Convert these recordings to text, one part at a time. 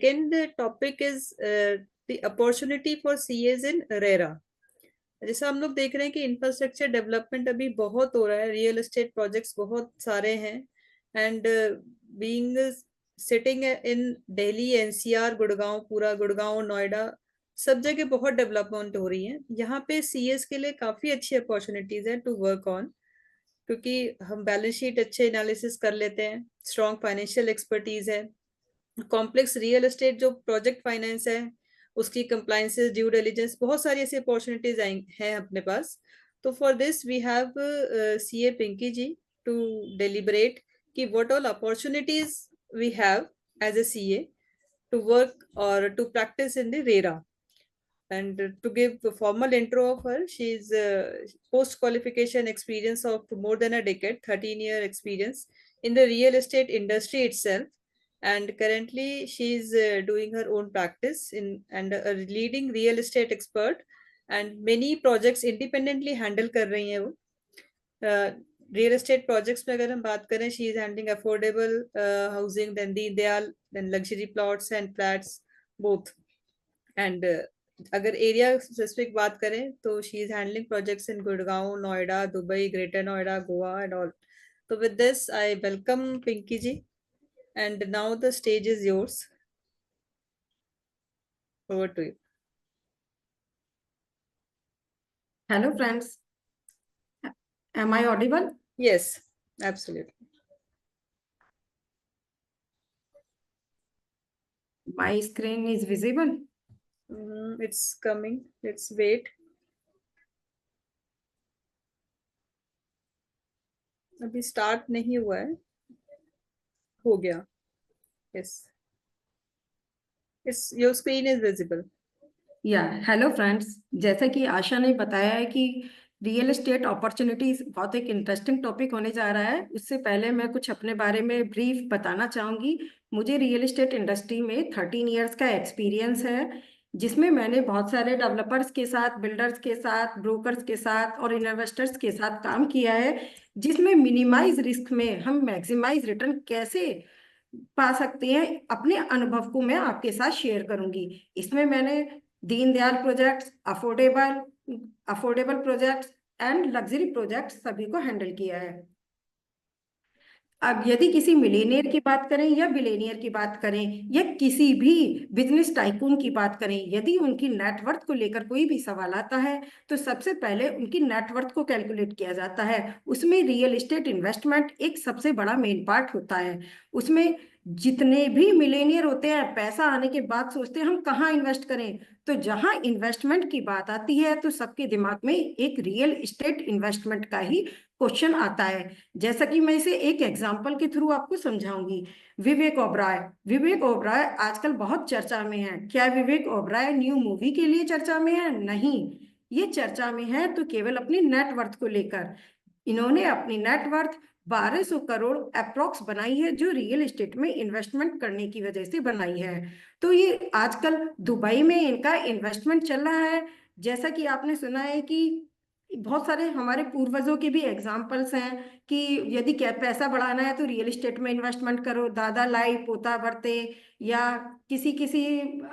second topic is the opportunity for CAs in RERA. जैसा हम लोग देख रहे हैं कि इंफ्रास्ट्रक्चर डेवलपमेंट अभी बहुत हो रहा है, रियल एस्टेट प्रोजेक्ट्स बहुत सारे हैं and being sitting in Delhi, NCR, Gurgaon, पूरा गुड़गांव, नोएडा, सब जगह बहुत डेवलपमेंट हो रही है। यहाँ पे सीएस के लिए काफी अच्छी अपॉर्चुनिटीज है टू वर्क ऑन, क्योंकि हम बैलेंस शीट अच्छे एनालिसिस कर लेते हैं, स्ट्रॉन्ग फाइनेंशियल एक्सपर्टीज है, कॉम्प्लेक्स रियल एस्टेट जो प्रोजेक्ट फाइनेंस है उसकी कंप्लायंसेस, ड्यू डिलिजेंस, बहुत सारी ऐसी अपॉर्चुनिटीज हैं अपने पास। तो for this we have CA Pinky ji to deliberate कि what all opportunities we have as a CA to work or to practice in the RERA. And to give a formal intro of her, she's post-qualification experience of more than a decade, 13-year experience in the real estate industry itself. And currently she's doing her own practice in and a leading real estate expert and many projects independently handle कर रही हैं वो। Real estate projects में अगर हम बात करें, she is handling affordable housing, then Deendayal, then luxury plots and flats both. And अगर एरिया स्पेसिफिक बात करें तो she is handling projects in Gurgaon, Noida, Dubai, greater Noida, Goa and all. तो with this I welcome Pinky ji and now the stage is yours, over to you. Hello friends, am I audible? Yes, absolutely. My screen is visible. It's coming. Let's wait. अभी start नहीं हुआ है, हो गया। Yes, it's your screen is visible. Hello friends, जैसा कि आशा ने बताया है कि रियल एस्टेट अपॉर्चुनिटीज बहुत एक इंटरेस्टिंग टॉपिक होने जा रहा है। उससे पहले मैं कुछ अपने बारे में ब्रीफ बताना चाहूँगी। मुझे रियल एस्टेट इंडस्ट्री में 13 इयर्स का एक्सपीरियंस है, जिसमें मैंने बहुत सारे डेवलपर्स के साथ, बिल्डर्स के साथ, ब्रोकर्स के साथ और इन्वेस्टर्स के साथ काम किया है, जिसमें मिनिमाइज रिस्क में हम मैक्सिमाइज रिटर्न कैसे पा सकते हैं, अपने अनुभव को मैं आपके साथ शेयर करूंगी। इसमें मैंने Deendayal projects, affordable projects and luxury projects सभी को हैंडल किया है। अब यदि किसी मिलेनियर की बात करें या बिलेनियर की बात करें या किसी भी बिजनेस टाइकून की बात करें, यदि उनकी नेटवर्थ को लेकर कोई भी सवाल आता है तो सबसे पहले उनकी नेटवर्थ को कैलकुलेट किया जाता है। उसमें रियल एस्टेट इन्वेस्टमेंट एक सबसे बड़ा मेन पार्ट होता है। उसमें जितने भी मिलेनियर होते हैं, पैसा आने के बाद सोचते हैं हम कहाँ इन्वेस्ट करें, तो जहां इन्वेस्टमेंट की बात आती है तो सबके दिमाग में एक रियल एस्टेट इन्वेस्टमेंट का ही क्वेश्चन आता है। जैसा कि मैं इसे एक एग्जांपल के थ्रू आपको समझाऊंगी। विवेक ओबराय आजकल बहुत चर्चा में है। क्या विवेक ओबराय न्यू मूवी के लिए चर्चा में है? नहीं, ये चर्चा में है तो केवल अपनी नेटवर्थ को लेकर। इन्होंने अपनी नेटवर्थ 1200 करोड़ अप्रोक्स बनाई है, जो रियल एस्टेट में इन्वेस्टमेंट करने की वजह से बनाई है। तो ये आजकल दुबई में इनका इन्वेस्टमेंट चल रहा है। जैसा कि आपने सुना है कि बहुत सारे हमारे पूर्वजों के भी एग्जाम्पल्स हैं कि यदि क्या पैसा बढ़ाना है तो रियल एस्टेट में इन्वेस्टमेंट करो, दादा लाई पोता भरते। या किसी किसी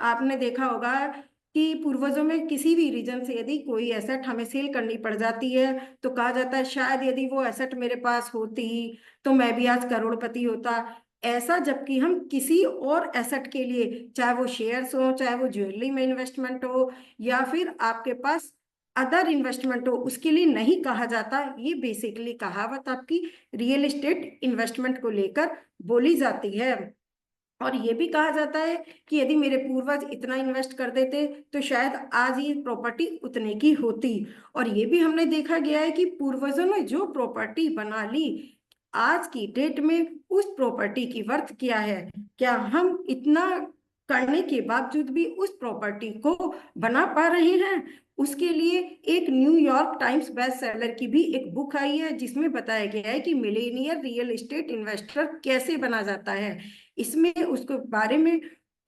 आपने देखा होगा कि पूर्वजों में किसी भी रीजन से यदि कोई एसेट हमें सेल करनी पड़ जाती है तो कहा जाता है शायद यदि वो एसेट मेरे पास होती तो मैं भी आज करोड़पति होता। ऐसा जबकि हम किसी और एसेट के लिए, चाहे वो शेयर्स हो, चाहे वो ज्वेलरी में इन्वेस्टमेंट हो या फिर आपके पास अदर इन्वेस्टमेंट हो, उसके लिए नहीं कहा जाता। ये बेसिकली कहावत आपकी रियल एस्टेट इन्वेस्टमेंट को लेकर बोली जाती है। और ये भी कहा जाता है कि यदि मेरे पूर्वज इतना इन्वेस्ट कर देते तो शायद आज ये प्रॉपर्टी उतने की होती। और ये भी हमने देखा गया है कि पूर्वजों ने जो प्रॉपर्टी बना ली, आज की डेट में उस प्रॉपर्टी की वर्थ क्या है? क्या हम इतना करने के बावजूद भी उस प्रॉपर्टी को बना पा रहे हैं? उसके लिए एक न्यूयॉर्क टाइम्स बेस्ट सेलर की भी एक बुक आई है, जिसमें बताया गया है कि मिलेनियर रियल एस्टेट इन्वेस्टर कैसे बना जाता है। इसमें उसके बारे में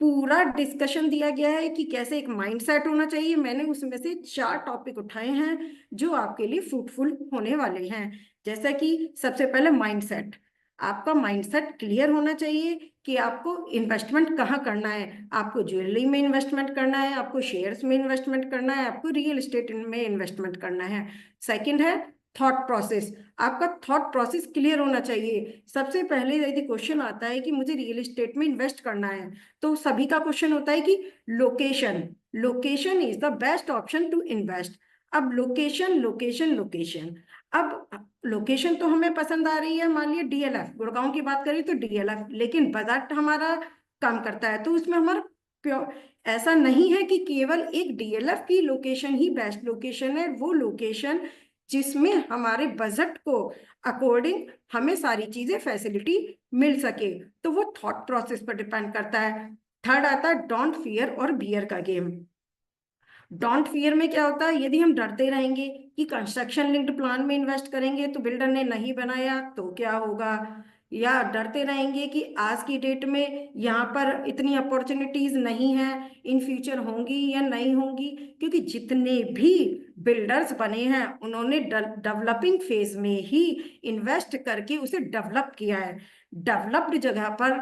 पूरा डिस्कशन दिया गया है कि कैसे एक माइंडसेट होना चाहिए। मैंने उसमें से 4 टॉपिक उठाए हैं जो आपके लिए फ्रूटफुल होने वाले हैं। जैसा कि सबसे पहले माइंडसेट। आपका माइंडसेट क्लियर होना चाहिए कि आपको इन्वेस्टमेंट कहाँ करना है। आपको ज्वेलरी में इन्वेस्टमेंट करना है, आपको शेयर्स में इन्वेस्टमेंट करना है, आपको रियल एस्टेट में इन्वेस्टमेंट करना है। सेकंड है थॉट प्रोसेस। आपका थॉट प्रोसेस क्लियर होना चाहिए। सबसे पहले यदि क्वेश्चन आता है कि मुझे रियल एस्टेट में इन्वेस्ट करना है, तो सभी का क्वेश्चन होता है कि location, location is the best option to invest. अब लोकेशन लोकेशन लोकेशन, अब लोकेशन तो हमें पसंद आ रही है, मान लिया डीएलएफ, गुड़गांव की बात करें तो डीएलएफ, लेकिन बजट हमारा कम करता है, तो उसमें हमारा ऐसा नहीं है कि केवल एक डीएलएफ की लोकेशन ही बेस्ट लोकेशन है। वो लोकेशन जिसमें हमारे बजट को अकॉर्डिंग हमें सारी चीजें फैसिलिटी मिल सके, तो वो थॉट प्रोसेस पर डिपेंड करता है। थर्ड आता है डोंट फियर और बियर का गेम। डोंट फियर में क्या होता है, यदि हम डरते रहेंगे कि कंस्ट्रक्शन लिंक्ड प्लान में इन्वेस्ट करेंगे तो बिल्डर ने नहीं बनाया तो क्या होगा, या डरते रहेंगे कि आज की डेट में यहाँ पर इतनी अपॉर्चुनिटीज नहीं है, इन फ्यूचर होंगी या नहीं होंगी, क्योंकि जितने भी बिल्डर्स बने हैं उन्होंने डेवलपिंग फेज में ही इन्वेस्ट करके उसे डेवलप किया है। डेवलप्ड जगह पर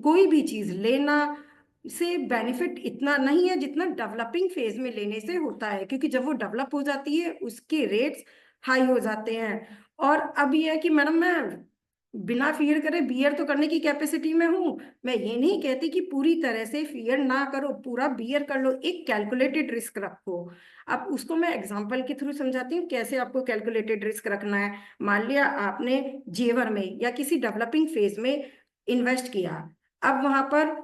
कोई भी चीज लेना से बेनिफिट इतना नहीं है जितना डेवलपिंग फेज में लेने से होता है, क्योंकि जब वो डेवलप हो जाती है उसके रेट्स हाई हो जाते हैं। और अब ये है कि मैडम मैं बिना फियर करे बियर तो करने की कैपेसिटी में हूँ, मैं ये नहीं कहती कि पूरी तरह से फियर ना करो, पूरा बियर कर लो, एक कैलकुलेटेड रिस्क रखो। अब उसको मैं एग्जांपल के थ्रू समझाती हूँ कैसे आपको कैलकुलेटेड रिस्क रखना है। मान लिया आपने जेवर में या किसी डेवलपिंग फेज में इन्वेस्ट किया, अब वहां पर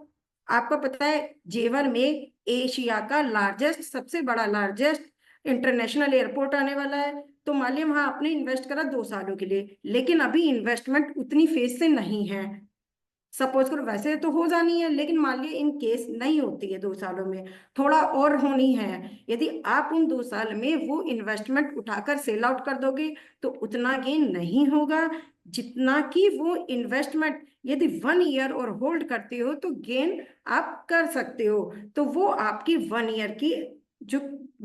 आपको पता है जेवर में एशिया का लार्जेस्ट, सबसे बड़ा लार्जेस्ट इंटरनेशनल एयरपोर्ट आने वाला है, तो मान लिया वहां आपने इन्वेस्ट करा 2 सालों के लिए, लेकिन अभी इन्वेस्टमेंट उतनी फेज से नहीं है, सपोज करो, वैसे तो हो जानी है लेकिन मान लिया इन केस नहीं होती है 2 सालों में, थोड़ा और होनी है, यदि आप उन 2 साल में वो इन्वेस्टमेंट उठाकर सेल आउट कर दोगे तो उतना गेन नहीं होगा जितना कि वो इन्वेस्टमेंट यदि 1 ईयर और होल्ड करते हो तो गेन आप कर सकते हो। तो वो आपकी 1 ईयर की जो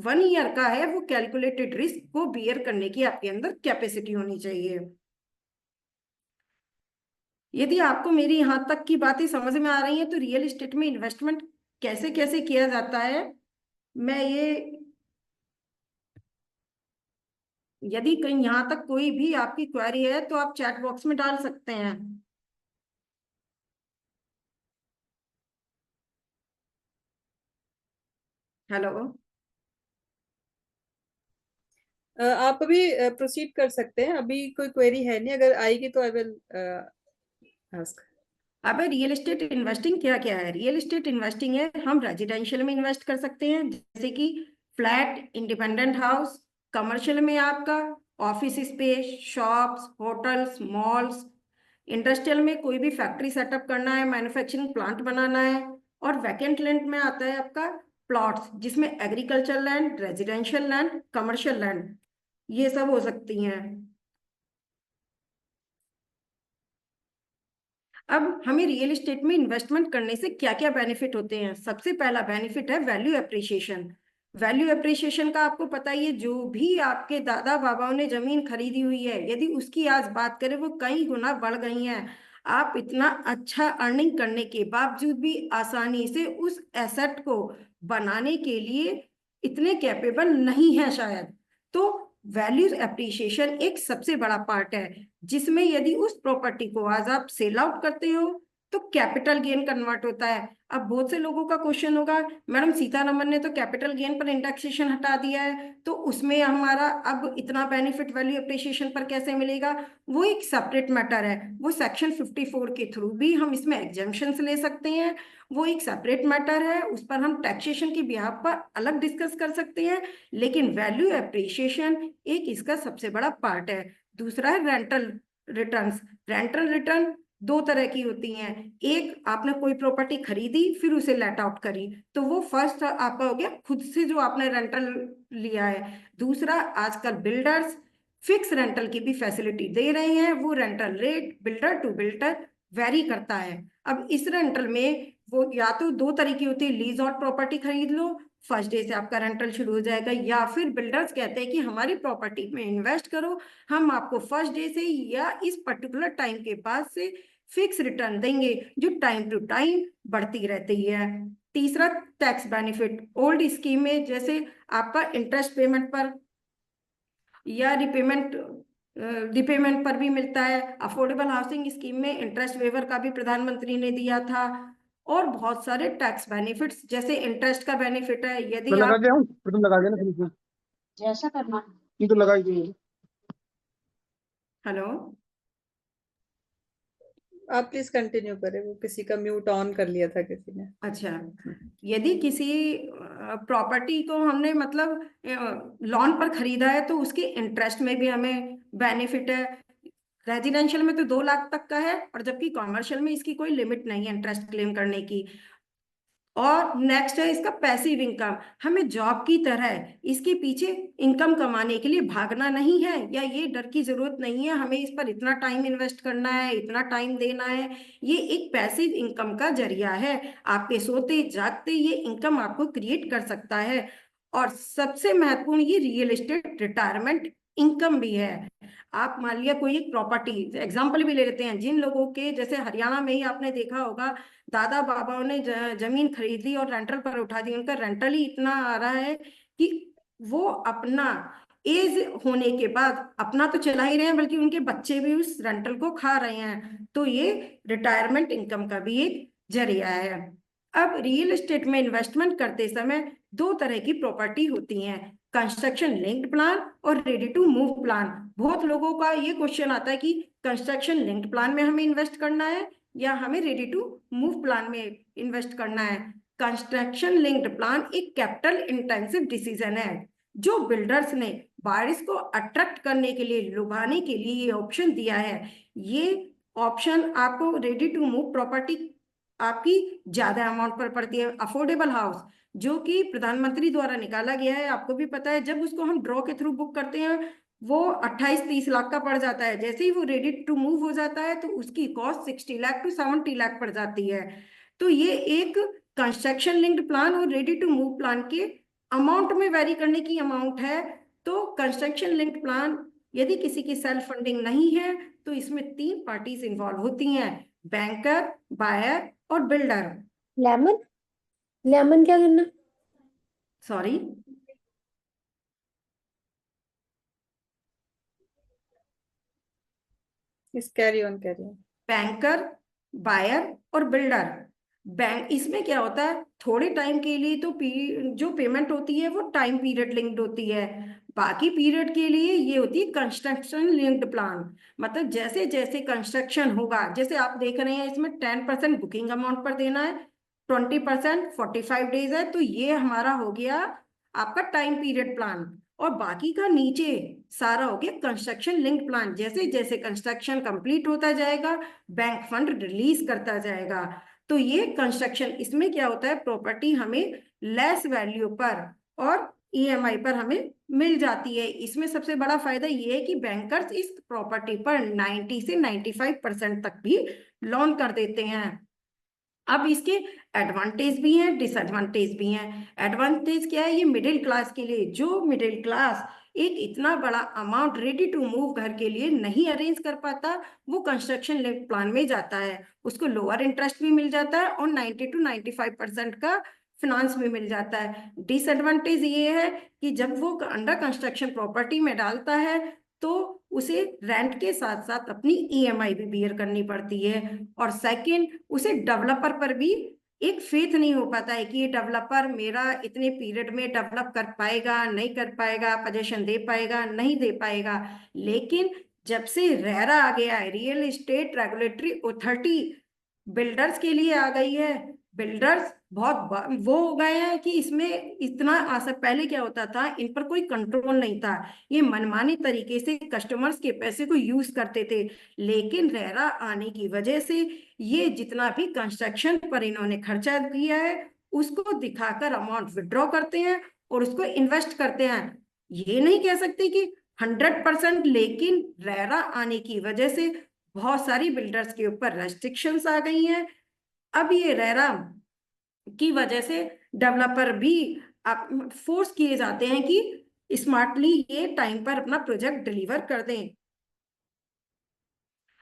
1 ईयर का है वो कैलकुलेटेड रिस्क को बियर करने की आपके अंदर कैपेसिटी होनी चाहिए। यदि आपको मेरी यहाँ तक की बातें समझ में आ रही हैं तो रियल एस्टेट में इन्वेस्टमेंट कैसे कैसे किया जाता है, मैं ये, यदि कहीं यहाँ तक कोई भी आपकी क्वेरी है तो आप चैट बॉक्स में डाल सकते हैं। हेलो। आप अभी प्रोसीड कर सकते हैं, अभी कोई क्वेरी है नहीं, अगर आएगी तो आई विल आस्क। अब रियल एस्टेट इन्वेस्टिंग क्या क्या है, रियल एस्टेट इन्वेस्टिंग है हम रेजिडेंशियल में इन्वेस्ट कर सकते हैं जैसे कि फ्लैट, इंडिपेंडेंट हाउस, कमर्शियल में आपका office space, shops, hotels, malls, industrial में कोई भी फैक्ट्री सेटअप करना है, मैन्युफैक्चरिंग प्लांट बनाना है, और वैकेंट लैंड में आता है आपका प्लॉट्स जिसमें agriculture land, residential land, commercial land, ये सब हो सकती हैं। अब हमें रियल एस्टेट में इन्वेस्टमेंट करने से क्या क्या बेनिफिट होते हैं, सबसे पहला बेनिफिट है वैल्यू एप्रिसिएशन। वैल्यू एप्रिसिएशन का आपको पता ही है, जो भी आपके दादा बाबाओं ने जमीन खरीदी हुई है यदि उसकी आज बात करें वो कई गुना बढ़ गई है, आप इतना अच्छा अर्निंग करने के बावजूद भी आसानी से उस एसेट को बनाने के लिए इतने कैपेबल नहीं है शायद। तो वैल्यू एप्रिसिएशन एक सबसे बड़ा पार्ट है जिसमें यदि उस प्रॉपर्टी को आज आप सेल आउट करते हो तो कैपिटल गेन कन्वर्ट होता है। अब बहुत से लोगों का क्वेश्चन होगा, मैडम सीतारमन ने तो कैपिटल गेन पर इंडेक्सेशन हटा दिया है तो उसमें हमारा अब इतना बेनिफिट वैल्यू एप्रिसिएशन पर कैसे मिलेगा। वो एक सेपरेट मैटर है, वो सेक्शन 54 के थ्रू भी हम इसमें एग्जेम्पशंस ले सकते हैं, वो एक सेपरेट मैटर है, उस पर हम टैक्सेशन की बिहाफ पर अलग डिस्कस कर सकते हैं, लेकिन वैल्यू एप्रिसिएशन एक इसका सबसे बड़ा पार्ट है। दूसरा है रेंटल रिटर्न्स। रेंटल रिटर्न 2 तरह की होती हैं, एक आपने कोई प्रॉपर्टी खरीदी फिर उसे लेट आउट करी तो वो फर्स्ट आपका हो गया खुद से जो आपने रेंटल लिया है। दूसरा आजकल बिल्डर्स फिक्स रेंटल की भी फैसिलिटी दे रहे हैं, वो rental rate builder to builder vary करता है। अब इस रेंटल में वो या तो 2 तरीके होती है, लीज आउट प्रॉपर्टी खरीद लो फर्स्ट डे से आपका रेंटल शुरू हो जाएगा। या फिर बिल्डर्स कहते हैं कि हमारी प्रॉपर्टी में इन्वेस्ट करो, हम आपको फर्स्ट डे से या इस पर्टिकुलर टाइम के बाद से फिक्स रिटर्न देंगे, जो टाइम टू टाइम बढ़ती रहती है। तीसरा, टैक्स बेनिफिट। ओल्ड स्कीम में जैसे आपका इंटरेस्ट पेमेंट पर या रिपेमेंट पर भी मिलता है। अफोर्डेबल हाउसिंग स्कीम में इंटरेस्ट वेवर का भी प्रधानमंत्री ने दिया था। और बहुत सारे टैक्स बेनिफिट्स, जैसे इंटरेस्ट का बेनिफिट है, मैं यदि लगा आप के आऊं फिर तुम लगा देना फिर इसमें। जैसा करना। ये तो लगा ही चाहिए। हेलो, आप प्लीज कंटिन्यू करें, वो किसी का म्यूट ऑन कर लिया था किसी ने। अच्छा, यदि किसी प्रॉपर्टी को हमने मतलब लोन पर खरीदा है तो उसके इंटरेस्ट में भी हमें बेनिफिट है। रेजिडेंशियल में तो 2 लाख तक का है, और जबकि कॉमर्शियल में इसकी कोई लिमिट नहीं है इंटरेस्ट क्लेम करने की। और नेक्स्ट है इसका पैसिव इनकम। हमें जॉब की तरह इसके पीछे इनकम कमाने के लिए भागना नहीं है, या ये डर की जरूरत नहीं है हमें इस पर इतना टाइम इन्वेस्ट करना है, इतना टाइम देना है। ये एक पैसिव इनकम का जरिया है, आपके सोते जागते ये इनकम आपको क्रिएट कर सकता है। और सबसे महत्वपूर्ण, ये रियल एस्टेट रिटायरमेंट इनकम भी है। आप मान लिया कोई एक प्रॉपर्टी एग्जांपल भी ले लेते हैं, जिन लोगों के जैसे हरियाणा में ही आपने देखा होगा, दादा बाबाओं ने जमीन खरीदी और रेंटल पर उठा दी, उनका रेंटल ही इतना आ रहा है कि वो अपना एज होने के बाद अपना तो चला ही रहे हैं, बल्कि उनके बच्चे भी उस रेंटल को खा रहे हैं। तो ये रिटायरमेंट इनकम का भी एक जरिया है। अब रियल एस्टेट में इन्वेस्टमेंट करते समय 2 तरह की प्रॉपर्टी होती हैं, कंस्ट्रक्शन लिंक्ड प्लान और रेडी टू मूव प्लान। बहुत लोगों का ये क्वेश्चन आता है कि कंस्ट्रक्शन लिंक्ड प्लान में हमें इन्वेस्ट करना है या हमें रेडी टू मूव प्लान में इन्वेस्ट करना है। कंस्ट्रक्शन लिंक्ड प्लान एक कैपिटल इंटेंसिव डिसीजन है, जो बिल्डर्स ने बारिश को अट्रैक्ट करने के लिए, लुभाने के लिए ये ऑप्शन दिया है। ये ऑप्शन आपको रेडी टू मूव प्रॉपर्टी आपकी ज्यादा अमाउंट पर पड़ती है। अफोर्डेबल हाउस, जो कि प्रधानमंत्री द्वारा निकाला गया है, आपको भी पता है, जब उसको हम ड्रॉ के थ्रू बुक करते हैं वो 28-30 लाख का पड़ जाता है। जैसे ही वो रेडी टू मूव हो जाता है तो उसकी कॉस्ट 60 लाख टू 70 लाख पड़ जाती है। तो ये एक कंस्ट्रक्शन लिंक्ड प्लान और रेडी टू मूव प्लान के अमाउंट में वेरी करने की अमाउंट है। तो कंस्ट्रक्शन लिंक्ड प्लान, यदि किसी की सेल्फ फंडिंग नहीं है तो इसमें 3 पार्टीज इन्वॉल्व होती हैं, बैंकर, बायर और बिल्डर। लेमन, लेमन क्या करना? सॉरी, इस carry on carry on. Banker, buyer और बिल्डर। बैंक, इसमें क्या होता है, थोड़े टाइम के लिए तो जो पेमेंट होती है वो टाइम पीरियड लिंक्ड होती है, बाकी पीरियड के लिए ये होती है कंस्ट्रक्शन लिंक्ड प्लान। मतलब जैसे जैसे कंस्ट्रक्शन होगा, जैसे आप देख रहे हैं इसमें 10% बुकिंग अमाउंट पर देना है, 20% 45 डेज है, तो ये हमारा हो गया आपका टाइम पीरियड प्लान। और बाकी का नीचे सारा हो गया कंस्ट्रक्शन लिंक प्लान। जैसे जैसे कंस्ट्रक्शन कंप्लीट होता जाएगा बैंक फंड रिलीज करता जाएगा। तो ये कंस्ट्रक्शन, इसमें क्या होता है, प्रॉपर्टी हमें लेस वैल्यू पर और ईएमआई पर हमें मिल जाती है। इसमें सबसे बड़ा फायदा ये है कि बैंकर्स इस प्रॉपर्टी पर 90 से 95% तक भी लोन कर देते हैं। अब इसके एडवांटेज भी हैं, डिसएडवांटेज भी हैं। एडवांटेज क्या है, ये मिडिल क्लास के लिए, जो मिडिल क्लास एक इतना बड़ा अमाउंट रेडी टू मूव घर के लिए नहीं अरेंज कर पाता, वो कंस्ट्रक्शन लिंक प्लान में जाता है, उसको लोअर इंटरेस्ट भी मिल जाता है और 90 to 95% का फिनांस भी मिल जाता है। डिसएडवांटेज ये है कि जब वो अंडर कंस्ट्रक्शन प्रॉपर्टी में डालता है तो उसे रेंट के साथ साथ अपनी ईएमआई भी बियर करनी पड़ती है। और सेकंड, उसे डेवलपर पर भी एक फेथ नहीं हो पाता है कि ये डेवलपर मेरा इतने पीरियड में डेवलप कर पाएगा, नहीं कर पाएगा, पोजीशन दे पाएगा, नहीं दे पाएगा। लेकिन जब से रेरा आ गया है, real estate regulatory authority builders के लिए आ गई है, बिल्डर्स बहुत वो हो गए हैं कि इसमें इतना आशा, पहले क्या होता था, इन पर कोई कंट्रोल नहीं था, ये मनमानी तरीके से कस्टमर्स के पैसे को यूज करते थे। लेकिन रेरा आने की वजह से ये जितना भी कंस्ट्रक्शन पर इन्होंने खर्चा किया है उसको दिखाकर अमाउंट विड्रॉ करते हैं और उसको इन्वेस्ट करते हैं। ये नहीं कह सकते कि 100%, लेकिन रेरा आने की वजह से बहुत सारी बिल्डर्स के ऊपर रेस्ट्रिक्शंस आ गई हैं। अब ये रेरा की वजह से डेवलपर भी आप फोर्स किए जाते हैं कि स्मार्टली ये टाइम पर अपना प्रोजेक्ट डिलीवर कर दें।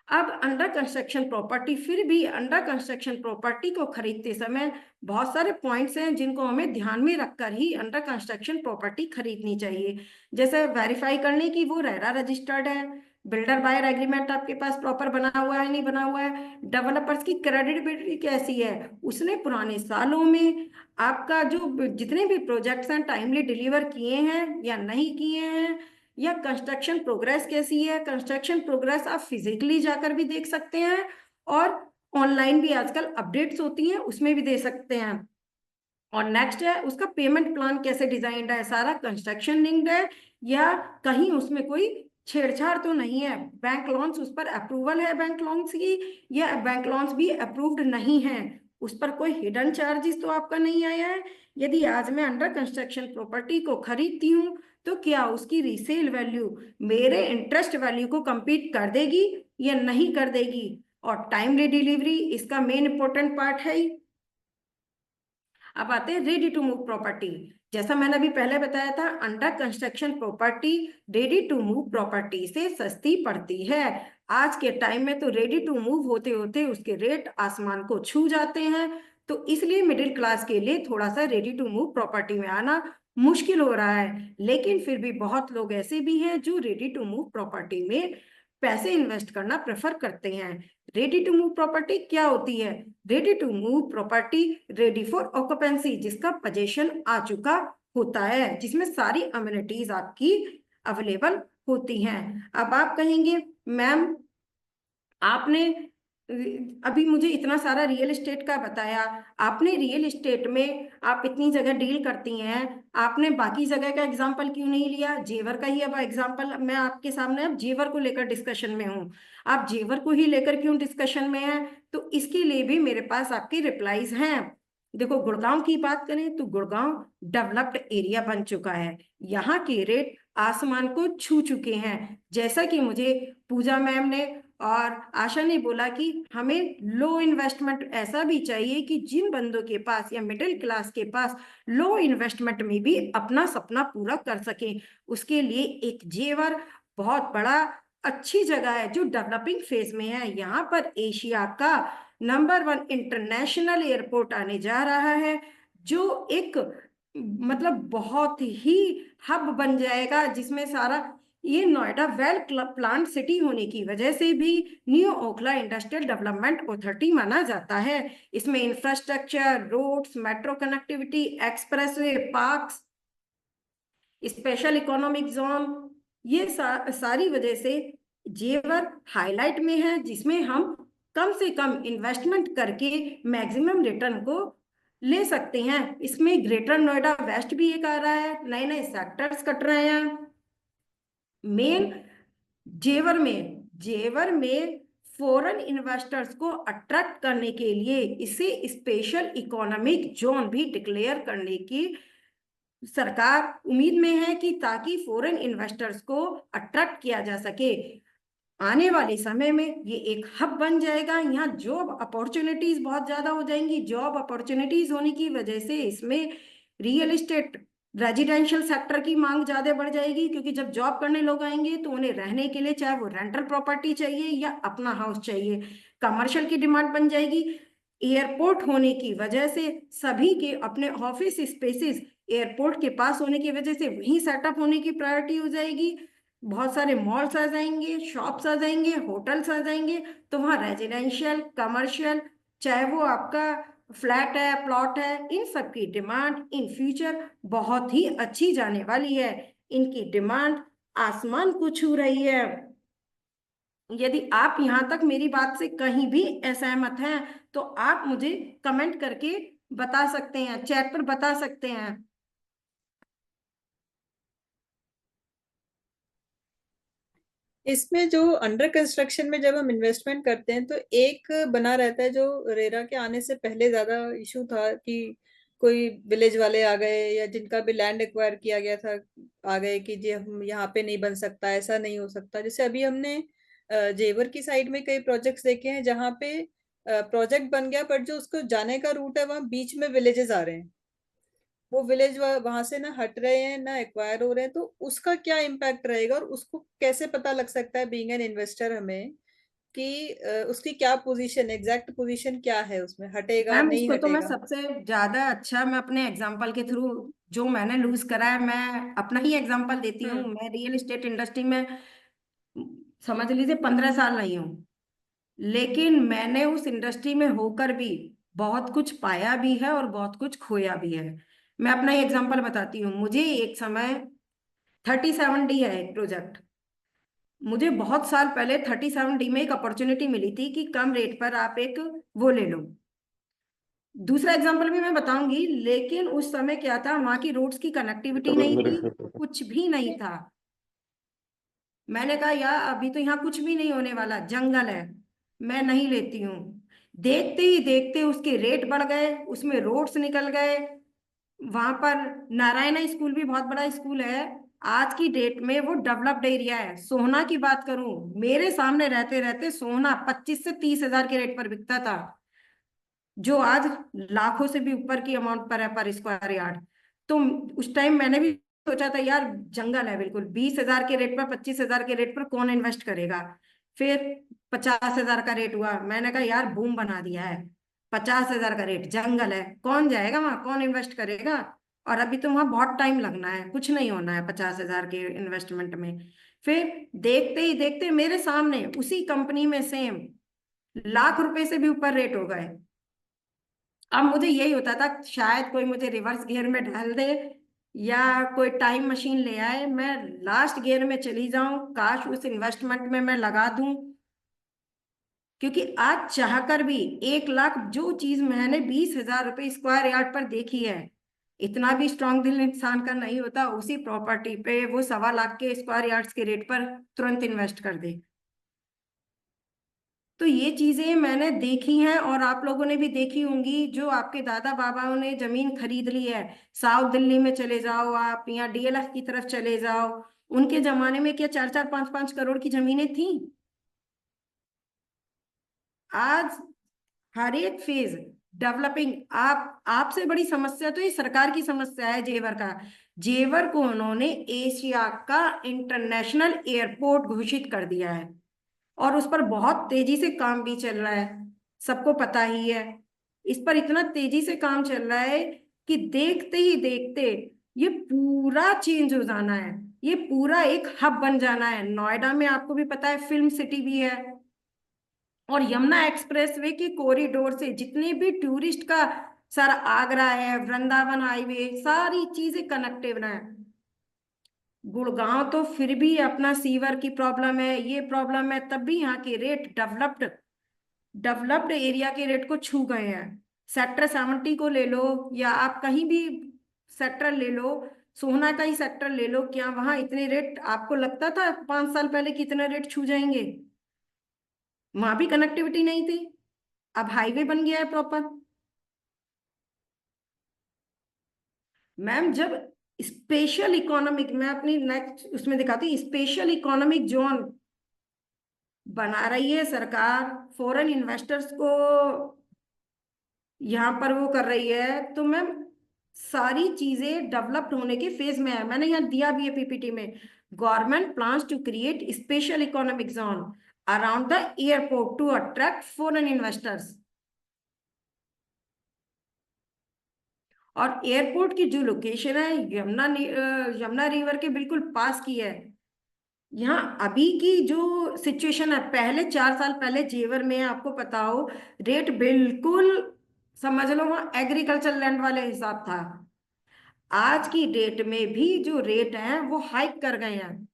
अब अंडर कंस्ट्रक्शन प्रॉपर्टी, फिर भी अंडर कंस्ट्रक्शन प्रॉपर्टी को खरीदते समय बहुत सारे पॉइंट्स हैं जिनको हमें ध्यान में रखकर ही अंडर कंस्ट्रक्शन प्रॉपर्टी खरीदनी चाहिए। जैसे वेरीफाई करने की वो रेरा रजिस्टर्ड है, बिल्डर बायर एग्रीमेंट आपके पास प्रॉपर बना हुआ है नहीं बना हुआ है, डेवलपर्स की क्रेडिबिलिटी कैसी है, उसने पुराने सालों में आपका जो जितने भी प्रोजेक्ट्स हैं टाइमली डिलीवर किए हैं या नहीं किए हैं, या कंस्ट्रक्शन प्रोग्रेस कैसी है। कंस्ट्रक्शन प्रोग्रेस आप फिजिकली जाकर भी देख सकते हैं और ऑनलाइन भी आजकल अपडेट्स होती हैं उसमें भी दे सकते हैं। और नेक्स्ट है उसका पेमेंट प्लान कैसे डिजाइंड है, सारा कंस्ट्रक्शन लिंक्ड है या कहीं उसमें कोई छेड़छाड़ तो नहीं है, बैंक लोन्स उस पर अप्रूवल है बैंक लोन्स की, या बैंक लोन्स भी अप्रूव्ड नहीं है, उस पर कोई हिडन चार्जेस तो आपका नहीं आया है। यदि आज मैं अंडर कंस्ट्रक्शन प्रॉपर्टी को खरीदती हूँ तो क्या उसकी रीसेल वैल्यू मेरे इंटरेस्ट वैल्यू को कंपीट कर देगी या नहीं कर देगी। और टाइमली डिलीवरी इसका मेन इंपॉर्टेंट पार्ट है ही। अब आते हैं रेडी टू मूव प्रॉपर्टी। जैसा मैंने अभी पहले बताया था, under construction property ready to move property से सस्ती पड़ती है। आज के टाइम में तो रेडी टू मूव होते होते उसके रेट आसमान को छू जाते हैं, तो इसलिए मिडिल क्लास के लिए थोड़ा सा रेडी टू मूव प्रॉपर्टी में आना मुश्किल हो रहा है। लेकिन फिर भी बहुत लोग ऐसे भी हैं जो रेडी टू मूव प्रॉपर्टी में पैसे इन्वेस्ट करना प्रेफर करते हैं। रेडी टू मूव प्रॉपर्टी क्या होती है? Ready to move property ready for occupancy, जिसका पोजीशन आ चुका होता है, जिसमें सारी अम्यूनिटीज आपकी अवेलेबल होती हैं। अब आप कहेंगे मैम आपने अभी मुझे इतना सारा रियल एस्टेट का बताया, आपने रियल एस्टेट में आप इतनी जगह डील करती हैं, आपने बाकी जगह का एग्जांपल क्यों नहीं लिया? जेवर का ही अब एग्जांपल मैं आपके सामने अब जेवर को लेकर डिस्कशन में हूँ, आप जेवर को ही लेकर क्यों डिस्कशन में हैं? तो इसके लिए भी मेरे पास आपके रिप्लाईज हैं। देखो, गुड़गांव की बात करें तो गुड़गांव डेवलप्ड एरिया बन चुका है, यहाँ के रेट आसमान को छू चुके हैं। जैसा कि मुझे पूजा मैम ने और आशा ने बोला कि हमें लो इन्वेस्टमेंट ऐसा भी चाहिए कि जिन बंदों के पास या मिडिल क्लास के पास लो इन्वेस्टमेंट में भी अपना सपना पूरा कर सके, उसके लिए एक जेवर बहुत बड़ा अच्छी जगह है जो डेवलपिंग फेज में है। यहाँ पर एशिया का नंबर 1 इंटरनेशनल एयरपोर्ट आने जा रहा है, जो एक मतलब बहुत ही हब बन जाएगा, जिसमें सारा ये नोएडा वेल प्लान सिटी होने की वजह से भी new Okhla industrial development authority माना जाता है। इसमें infrastructure, roads, metro connectivity, expressway, parks, special economic zone, ये सारी वजह से जेवर हाईलाइट में है, जिसमें हम कम से कम इन्वेस्टमेंट करके मैक्सिमम रिटर्न को ले सकते हैं। इसमें ग्रेटर नोएडा वेस्ट भी एक आ रहा है, नए नए सेक्टर्स कट रहे हैं। मेन जेवर में फॉरेन इन्वेस्टर्स को अट्रैक्ट करने के लिए इसे स्पेशल इकोनॉमिक जोन भी डिक्लेयर करने की सरकार उम्मीद में है, कि ताकि फॉरेन इन्वेस्टर्स को अट्रैक्ट किया जा सके। आने वाले समय में ये एक हब बन जाएगा, यहाँ जॉब अपॉर्चुनिटीज बहुत ज्यादा हो जाएंगी। जॉब अपॉर्चुनिटीज होने की वजह से इसमें रियल एस्टेट रेजिडेंशियल सेक्टर की मांग ज्यादा बढ़ जाएगी, क्योंकि जब जॉब करने लोग आएंगे तो उन्हें रहने के लिए चाहे वो रेंटल प्रॉपर्टी चाहिए या अपना हाउस चाहिए, कमर्शियल की डिमांड बन जाएगी। एयरपोर्ट होने की वजह से सभी के अपने ऑफिस स्पेसेस एयरपोर्ट के पास होने की वजह से वहीं सेटअप होने की प्रायोरिटी हो जाएगी। बहुत सारे मॉल्स आ जाएंगे, शॉप्स आ जाएंगे, होटल्स आ जाएंगे, तो वहाँ रेजिडेंशियल, कमर्शियल, चाहे वो आपका फ्लैट है, प्लॉट है, इन सब की डिमांड इन फ्यूचर बहुत ही अच्छी जाने वाली है। इनकी डिमांड आसमान को छू रही है। यदि आप यहाँ तक मेरी बात से कहीं भी असहमत हैं तो आप मुझे कमेंट करके बता सकते हैं, चैट पर बता सकते हैं। इसमें जो अंडर कंस्ट्रक्शन में जब हम इन्वेस्टमेंट करते हैं तो एक बना रहता है, जो रेरा के आने से पहले ज्यादा इशू था कि कोई विलेज वाले आ गए या जिनका भी लैंड एक्वायर किया गया था आ गए कि जी हम यहाँ पे नहीं बन सकता, ऐसा नहीं हो सकता। जैसे अभी हमने जेवर की साइड में कई प्रोजेक्ट्स देखे हैं जहाँ पे प्रोजेक्ट बन गया, बट जो उसको जाने का रूट है वहाँ बीच में विलेजेस आ रहे हैं। वो विलेज वहां से ना हट रहे हैं ना एक्वायर हो रहे हैं, तो उसका क्या इम्पैक्ट रहेगा और उसको कैसे पता लग सकता है बीइंग एन इन्वेस्टर हमें कि उसकी क्या पोजीशन, एग्जैक्ट पोजीशन क्या है, उसमें हटेगा मैम नहीं इसको तो मैं हटेगा? सबसे ज्यादा अच्छा मैं अपने एग्जांपल के थ्रू, जो मैंने लूज करा है, मैं अपना ही एग्जांपल देती हूँ। हम्म। मैं रियल एस्टेट इंडस्ट्री में समझ लीजिए 15 साल नहीं हूँ, लेकिन मैंने उस इंडस्ट्री में होकर भी बहुत कुछ पाया भी है और बहुत कुछ खोया भी है। मैं अपना ही एग्जांपल बताती हूँ। मुझे एक समय 37D है एक प्रोजेक्ट, मुझे बहुत साल पहले 37D में एक अपॉर्चुनिटी मिली थी कि कम रेट पर आप एक वो ले लो। दूसरा एग्जांपल भी मैं बताऊंगी, लेकिन उस समय क्या था, वहां की रोड्स की कनेक्टिविटी नहीं थी, कुछ भी नहीं था। मैंने कहा यार अभी तो यहाँ कुछ भी नहीं होने वाला, जंगल है, मैं नहीं लेती हूँ। देखते ही देखते उसके रेट बढ़ गए, उसमें रोड्स निकल गए। वहां पर नारायणा स्कूल भी बहुत बड़ा स्कूल है, आज की डेट में वो डेवलप्ड एरिया है। सोना की बात करूं, मेरे सामने रहते रहते सोना 25 से 30 हजार के रेट पर बिकता था, जो आज लाखों से भी ऊपर की अमाउंट पर है पर स्क्वायर यार्ड। तो उस टाइम मैंने भी सोचा था यार जंगल है बिल्कुल, 20 हजार के रेट पर, 25 हजार के रेट पर कौन इन्वेस्ट करेगा। फिर 50 हजार का रेट हुआ, मैंने कहा यार बूम बना दिया है, 50 हजार का रेट, जंगल है, कौन जाएगा वहां, कौन इन्वेस्ट करेगा। और अभी तो वहां बहुत टाइम लगना है, कुछ नहीं होना है 50 हजार के इन्वेस्टमेंट में। फिर देखते ही देखते मेरे सामने उसी कंपनी में सेम लाख रुपए से भी ऊपर रेट हो गए। अब मुझे यही होता था शायद कोई मुझे रिवर्स गियर में डाल दे या कोई टाइम मशीन ले आए, मैं लास्ट गियर में चली जाऊं, काश उस इन्वेस्टमेंट में मैं लगा दूं। क्योंकि आज चाहकर भी 1 लाख जो चीज मैंने 20 हजार रुपये स्क्वायर यार्ड पर देखी है, इतना भी स्ट्रांग दिल इंसान का नहीं होता उसी प्रॉपर्टी पे वो 1.25 लाख के स्क्वायर यार्ड्स के रेट पर तुरंत इन्वेस्ट कर दे। तो ये चीजें मैंने देखी हैं और आप लोगों ने भी देखी होंगी। जो आपके दादा बाबाओं ने जमीन खरीद ली है, साउथ दिल्ली में चले जाओ आप, यहाँ डीएलएफ की तरफ चले जाओ, उनके जमाने में क्या 4-4 5-5 करोड़ की जमीनें थी। आज हर एक फेज डेवलपिंग। आप आपसे बड़ी समस्या तो ये सरकार की समस्या है जेवर का। जेवर को उन्होंने एशिया का इंटरनेशनल एयरपोर्ट घोषित कर दिया है और उस पर बहुत तेजी से काम भी चल रहा है, सबको पता ही है। इस पर इतना तेजी से काम चल रहा है कि देखते ही देखते ये पूरा चेंज हो जाना है, ये पूरा एक हब बन जाना है। नोएडा में आपको भी पता है फिल्म सिटी भी है, और यमुना एक्सप्रेसवे के कॉरिडोर से जितने भी टूरिस्ट का सारा आगरा है, वृंदावन हाईवे, सारी चीजें कनेक्टिव है। गुड़गांव तो फिर भी अपना सीवर की प्रॉब्लम है, ये प्रॉब्लम है, तब भी यहाँ के रेट डेवलप्ड डेवलप्ड एरिया के रेट को छू गए हैं। सेक्टर 70 को ले लो या आप कहीं भी सेक्टर ले लो, सोहना का ही सेक्टर ले लो, क्या वहां इतने रेट आपको लगता था 5 साल पहले कितने रेट छू जाएंगे? वहां भी कनेक्टिविटी नहीं थी, अब हाईवे बन गया है प्रॉपर। मैम जब स्पेशल इकोनॉमिक, मैं अपनी नेक्स्ट उसमें दिखाती हूँ, स्पेशल इकोनॉमिक जोन बना रही है सरकार, फॉरेन इन्वेस्टर्स को यहाँ पर वो कर रही है, तो मैम सारी चीजें डेवलप्ड होने के फेज में है। मैंने यहाँ दिया भी है पीपीटी में, government plans to create special economic zone around the airport to attract foreign investors. और एयरपोर्ट की जो लोकेशन है यमुना रिवर के बिल्कुल पास की है। यहाँ अभी की जो सिचुएशन है, पहले 4 साल पहले जेवर में आपको पता हो रेट बिल्कुल समझ लो वहाँ एग्रीकल्चर लैंड वाले हिसाब था। आज की डेट में भी जो रेट है वो हाइक कर गए हैं।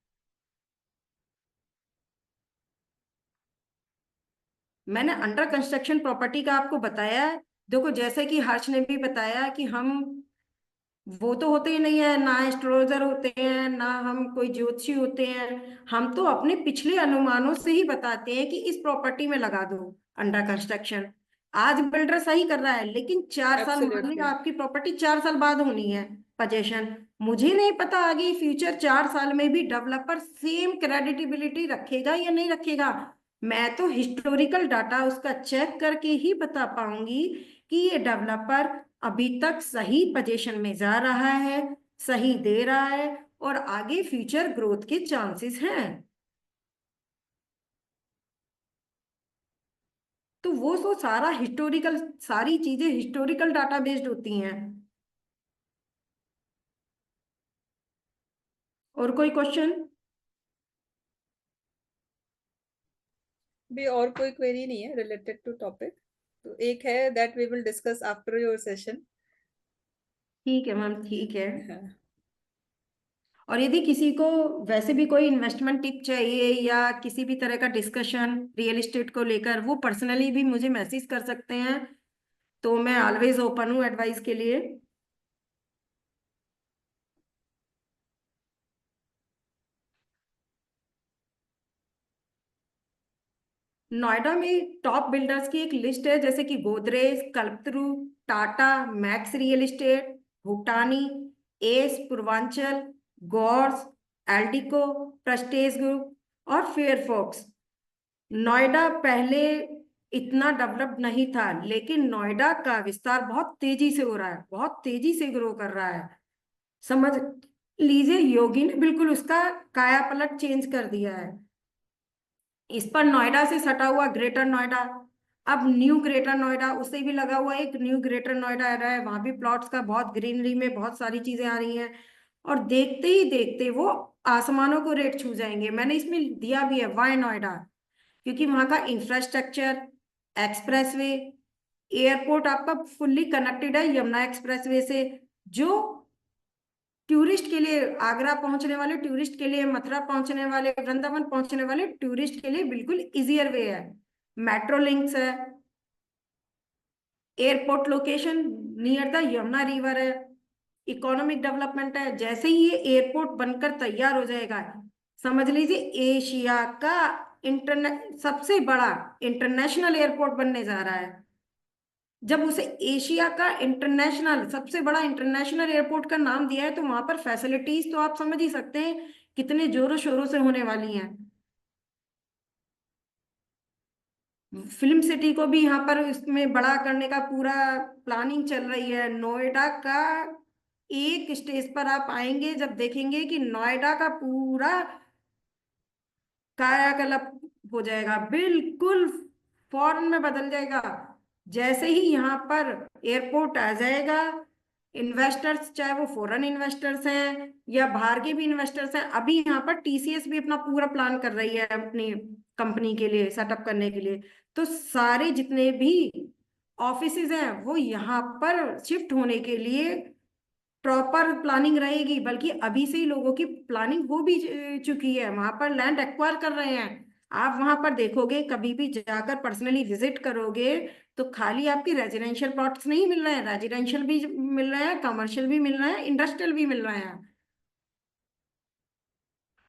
मैंने अंडर कंस्ट्रक्शन प्रॉपर्टी का आपको बताया है। देखो जैसे कि हर्ष ने भी बताया कि हम वो तो होते ही नहीं है, ना एस्ट्रोलॉजर होते हैं, ना हम कोई ज्योतिषी होते हैं। हम तो अपने पिछले अनुमानों से ही बताते हैं कि इस प्रॉपर्टी में लगा दो अंडर कंस्ट्रक्शन। आज बिल्डर सही कर रहा है, लेकिन 4 साल मान ली एब्सोल्युटली। आपकी प्रॉपर्टी 4 साल बाद होनी है पोजेशन, मुझे नहीं पता आगे फ्यूचर 4 साल में भी डेवलपर सेम क्रेडिटेबिलिटी रखेगा या नहीं रखेगा। मैं तो हिस्टोरिकल डाटा उसका चेक करके ही बता पाऊंगी कि ये डेवलपर अभी तक सही पोजीशन में जा रहा है, सही दे रहा है, और आगे फ्यूचर ग्रोथ के चांसेस हैं। तो वो तो सारा हिस्टोरिकल, सारी चीजें हिस्टोरिकल डाटा बेस्ड होती हैं। और कोई क्वेश्चन? भी और कोई क्वेरी नहीं है रिलेटेड टू टॉपिक, तो एक है that we will discuss after your session. ठीक है मैम, ठीक है। हाँ। और यदि किसी को वैसे भी कोई इन्वेस्टमेंट टिप चाहिए या किसी भी तरह का डिस्कशन रियल एस्टेट को लेकर, वो पर्सनली भी मुझे मैसेज कर सकते हैं, तो मैं ऑलवेज ओपन हूँ एडवाइस के लिए। नोएडा में टॉप बिल्डर्स की एक लिस्ट है, जैसे कि Godrej, Kalpataru, Tata, Max real estate, Bhutani, एस पूर्वांचल, गॉर्स, एल्डिको, प्रेस्टेज ग्रुप और फेयरफॉक्स। नोएडा पहले इतना डेवलप्ड नहीं था, लेकिन नोएडा का विस्तार बहुत तेजी से हो रहा है, बहुत तेजी से ग्रो कर रहा है। समझ लीजिए योगी ने बिल्कुल उसका काया पलट चेंज कर दिया है। इस पर नोएडा से सटा हुआ ग्रेटर नोएडा, अब न्यू ग्रेटर नोएडा, उससे भी लगा हुआ एक न्यू ग्रेटर नोएडा आ रहा है। वहां भी प्लॉट्स का बहुत ग्रीनरी में बहुत सारी चीजें आ रही हैं, और देखते ही देखते वो आसमानों को रेट छू जाएंगे। मैंने इसमें दिया भी है वाई नोएडा, क्योंकि वहां का इंफ्रास्ट्रक्चर, एक्सप्रेसवे, एयरपोर्ट आपका फुल्ली कनेक्टेड है यमुना एक्सप्रेसवे से, जो टूरिस्ट के लिए, आगरा पहुंचने वाले टूरिस्ट के लिए, मथुरा पहुंचने वाले, वृंदावन पहुंचने वाले टूरिस्ट के लिए बिल्कुल इजियर वे है। मेट्रो लिंक्स है, airport location near the Yamuna river है, इकोनॉमिक डेवलपमेंट है। जैसे ही ये एयरपोर्ट बनकर तैयार हो जाएगा, समझ लीजिए एशिया का इंटरने सबसे बड़ा इंटरनेशनल एयरपोर्ट बनने जा रहा है। जब उसे एशिया का इंटरनेशनल, सबसे बड़ा इंटरनेशनल एयरपोर्ट का नाम दिया है, तो वहां पर फैसिलिटीज तो आप समझ ही सकते हैं कितने जोरों शोरों से होने वाली हैं। फिल्म सिटी को भी यहाँ पर इसमें बड़ा करने का पूरा प्लानिंग चल रही है। नोएडा का एक स्टेज पर आप आएंगे जब देखेंगे कि नोएडा का पूरा कायाकल्प हो जाएगा, बिल्कुल फौरन में बदल जाएगा। जैसे ही यहाँ पर एयरपोर्ट आ जाएगा, इन्वेस्टर्स, चाहे वो फॉरेन इन्वेस्टर्स हैं या बाहर के भी इन्वेस्टर्स हैं, अभी यहाँ पर टीसीएस भी अपना पूरा प्लान कर रही है अपनी कंपनी के लिए, सेटअप करने के लिए। तो सारे जितने भी ऑफिसेज हैं वो यहाँ पर शिफ्ट होने के लिए प्रॉपर प्लानिंग रहेगी, बल्कि अभी से ही लोगों की प्लानिंग हो भी चुकी है। वहां पर लैंड एक्वायर कर रहे हैं। आप वहां पर देखोगे, कभी भी जाकर पर्सनली विजिट करोगे, तो खाली आपकी रेजिडेंशियल प्लॉट्स नहीं मिल रहे हैं, रेजिडेंशियल भी मिल रहे हैं, कमर्शियल भी मिल रहे हैं, इंडस्ट्रियल भी मिल रहे हैं।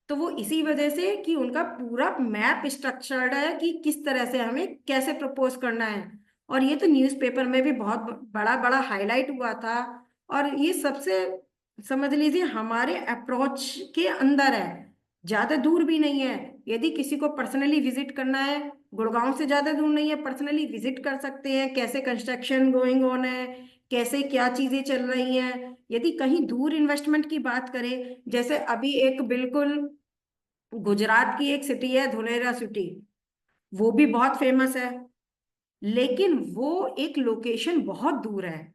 तो वो इसी वजह से कि उनका पूरा मैप स्ट्रक्चर्ड है कि किस तरह से हमें कैसे प्रपोज करना है। और ये तो न्यूज़पेपर में भी बहुत बड़ा बड़ा हाईलाइट हुआ था। और ये सबसे, समझ लीजिए हमारे अप्रोच के अंदर है, ज्यादा दूर भी नहीं है। यदि किसी को पर्सनली विजिट करना है, गुड़गांव से ज्यादा दूर नहीं है, पर्सनली विजिट कर सकते हैं, कैसे कंस्ट्रक्शन गोइंग ऑन है, कैसे क्या चीजें चल रही हैं। यदि कहीं दूर इन्वेस्टमेंट की बात करें, जैसे अभी एक बिल्कुल गुजरात की एक सिटी है धुलेरा सिटी, वो भी बहुत फेमस है, लेकिन वो एक लोकेशन बहुत दूर है।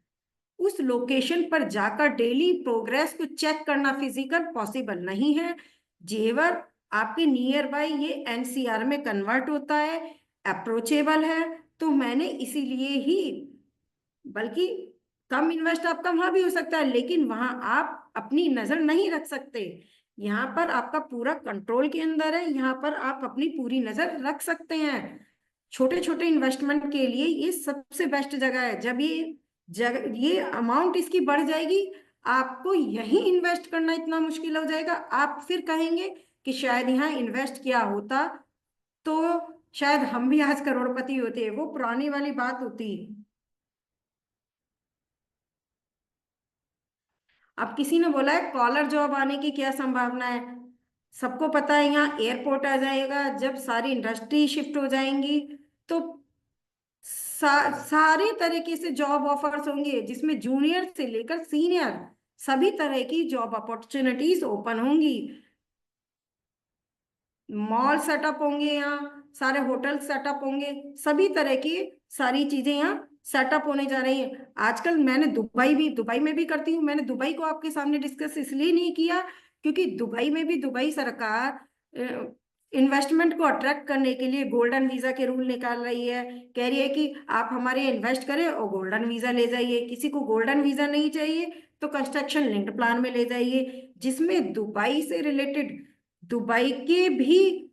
उस लोकेशन पर जाकर डेली प्रोग्रेस को चेक करना फिजिकल पॉसिबल नहीं है। जेवर आपके नियर बाय ये एनसीआर में कन्वर्ट होता है, अप्रोचेबल है। तो मैंने इसीलिए ही, बल्कि कम इन्वेस्ट आपका वहां भी हो सकता है, लेकिन वहां आप अपनी नजर नहीं रख सकते। यहाँ पर आपका पूरा कंट्रोल के अंदर है, यहाँ पर आप अपनी पूरी नजर रख सकते हैं। छोटे छोटे इन्वेस्टमेंट के लिए ये सबसे बेस्ट जगह है। जब ये अमाउंट इसकी बढ़ जाएगी, आपको यही इन्वेस्ट करना इतना मुश्किल हो जाएगा, आप फिर कहेंगे कि शायद यहाँ इन्वेस्ट किया होता तो शायद हम भी आज करोड़पति होते। वो पुरानी वाली बात होती। अब किसी ने बोला है कॉलर जॉब आने की क्या संभावना है। सबको पता है यहाँ एयरपोर्ट आ जाएगा, जब सारी इंडस्ट्री शिफ्ट हो जाएंगी तो सारे तरीके से जॉब ऑफर्स होंगे, जिसमें जूनियर से लेकर सीनियर सभी तरह की जॉब अपॉर्चुनिटीज ओपन होंगी। मॉल सेटअप होंगे, यहाँ सारे होटल सेटअप होंगे, सभी तरह की सारी चीजें यहाँ सेटअप होने जा रही हैं। आजकल मैंने दुबई में भी करती हूँ। मैंने दुबई को आपके सामने डिस्कस इसलिए नहीं किया क्योंकि दुबई में भी दुबई सरकार इन्वेस्टमेंट को अट्रैक्ट करने के लिए गोल्डन वीजा के रूल निकाल रही है। कह रही है कि आप हमारे इन्वेस्ट करें और गोल्डन वीजा ले जाइए। किसी को गोल्डन वीजा नहीं चाहिए तो कंस्ट्रक्शन लिंक्ड प्लान में ले जाइए, जिसमें दुबई से रिलेटेड दुबई के भी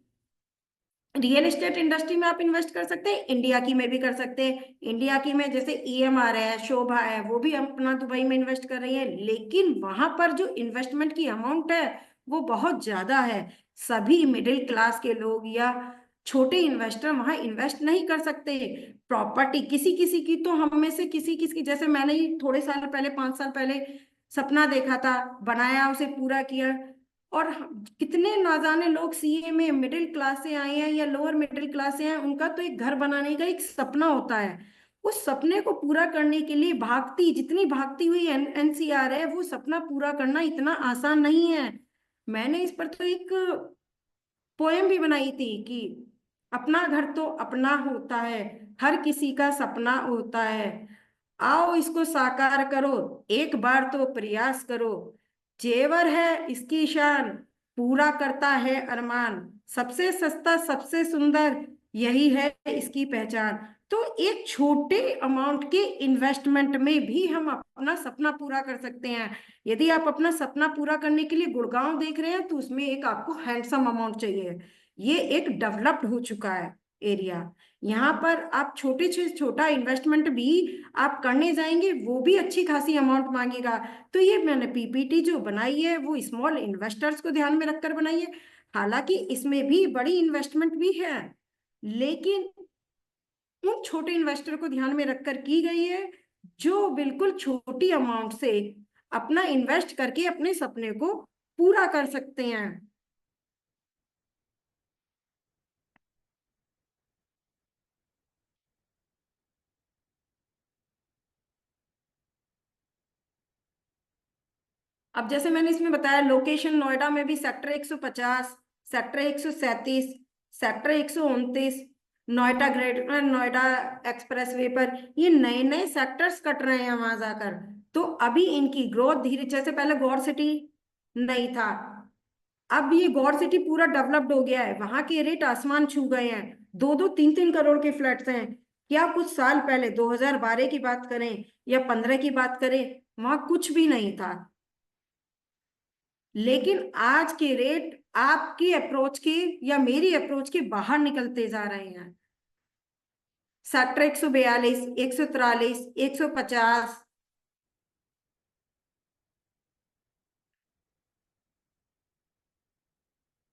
रियल एस्टेट इंडस्ट्री में आप इन्वेस्ट कर सकते हैं, इंडिया की में भी कर सकते हैं। इंडिया की में जैसे EMR है, शोभा है, वो भी अपना दुबई में इन्वेस्ट कर रही है, लेकिन वहां पर जो इन्वेस्टमेंट की अमाउंट है वो बहुत ज्यादा है। सभी मिडिल क्लास के लोग या छोटे इन्वेस्टर वहां इन्वेस्ट नहीं कर सकते। प्रॉपर्टी किसी किसी की, तो हम में से किसी किसी की, जैसे मैंने ही थोड़े साल पहले 5 साल पहले सपना देखा था, बनाया, उसे पूरा किया। और कितने नाजाने लोग CA में मिडिल क्लास से आए हैं या लोअर मिडिल क्लास से आए हैं, उनका तो एक घर बनाने का एक सपना होता है। उस सपने को पूरा करने के लिए जितनी भागती हुई NCR है, वो सपना पूरा करना इतना आसान नहीं है। मैंने इस पर तो एक पोएम भी बनाई थी कि अपना घर तो अपना होता है, हर किसी का सपना होता है, आओ इसको साकार करो, एक बार तो प्रयास करो, जेवर है इसकी शान, पूरा करता है अरमान, सबसे सस्ता सबसे सुंदर यही है इसकी पहचान। तो एक छोटे अमाउंट के इन्वेस्टमेंट में भी हम अपना सपना पूरा कर सकते हैं। यदि आप अपना सपना पूरा करने के लिए गुड़गांव देख रहे हैं तो उसमें एक आपको हैंडसम अमाउंट चाहिए। ये एक डेवलप्ड हो चुका है एरिया। यहाँ पर आप छोटे से छोटा इन्वेस्टमेंट भी आप करने जाएंगे, वो भी अच्छी खासी अमाउंट मांगेगा। तो ये मैंने PPT जो बनाई है वो स्मॉल इन्वेस्टर्स को ध्यान में रखकर बनाई है। हालांकि इसमें भी बड़ी इन्वेस्टमेंट भी है, लेकिन उन छोटे इन्वेस्टर को ध्यान में रखकर की गई है जो बिल्कुल छोटी अमाउंट से अपना इन्वेस्ट करके अपने सपने को पूरा कर सकते हैं। अब जैसे मैंने इसमें बताया, लोकेशन नोएडा में भी sector 150, sector 137, sector 129, Noida greater Noida express way पर ये नए नए सेक्टर्स कट रहे हैं वहां जाकर। तो अभी इनकी ग्रोथ धीरे, जैसे पहले गौर सिटी नहीं था, अब ये गौर सिटी पूरा डेवलप्ड हो गया है, वहां के रेट आसमान छू गए हैं। 2-2, 3-3 करोड़ के फ्लैट्स हैं। क्या कुछ साल पहले 2012 की बात करें या 15 की बात करें, वहां कुछ भी नहीं था। लेकिन आज के रेट आपकी अप्रोच के या मेरी अप्रोच के बाहर निकलते जा रहे हैं। सेक्टर 142, 143, 150,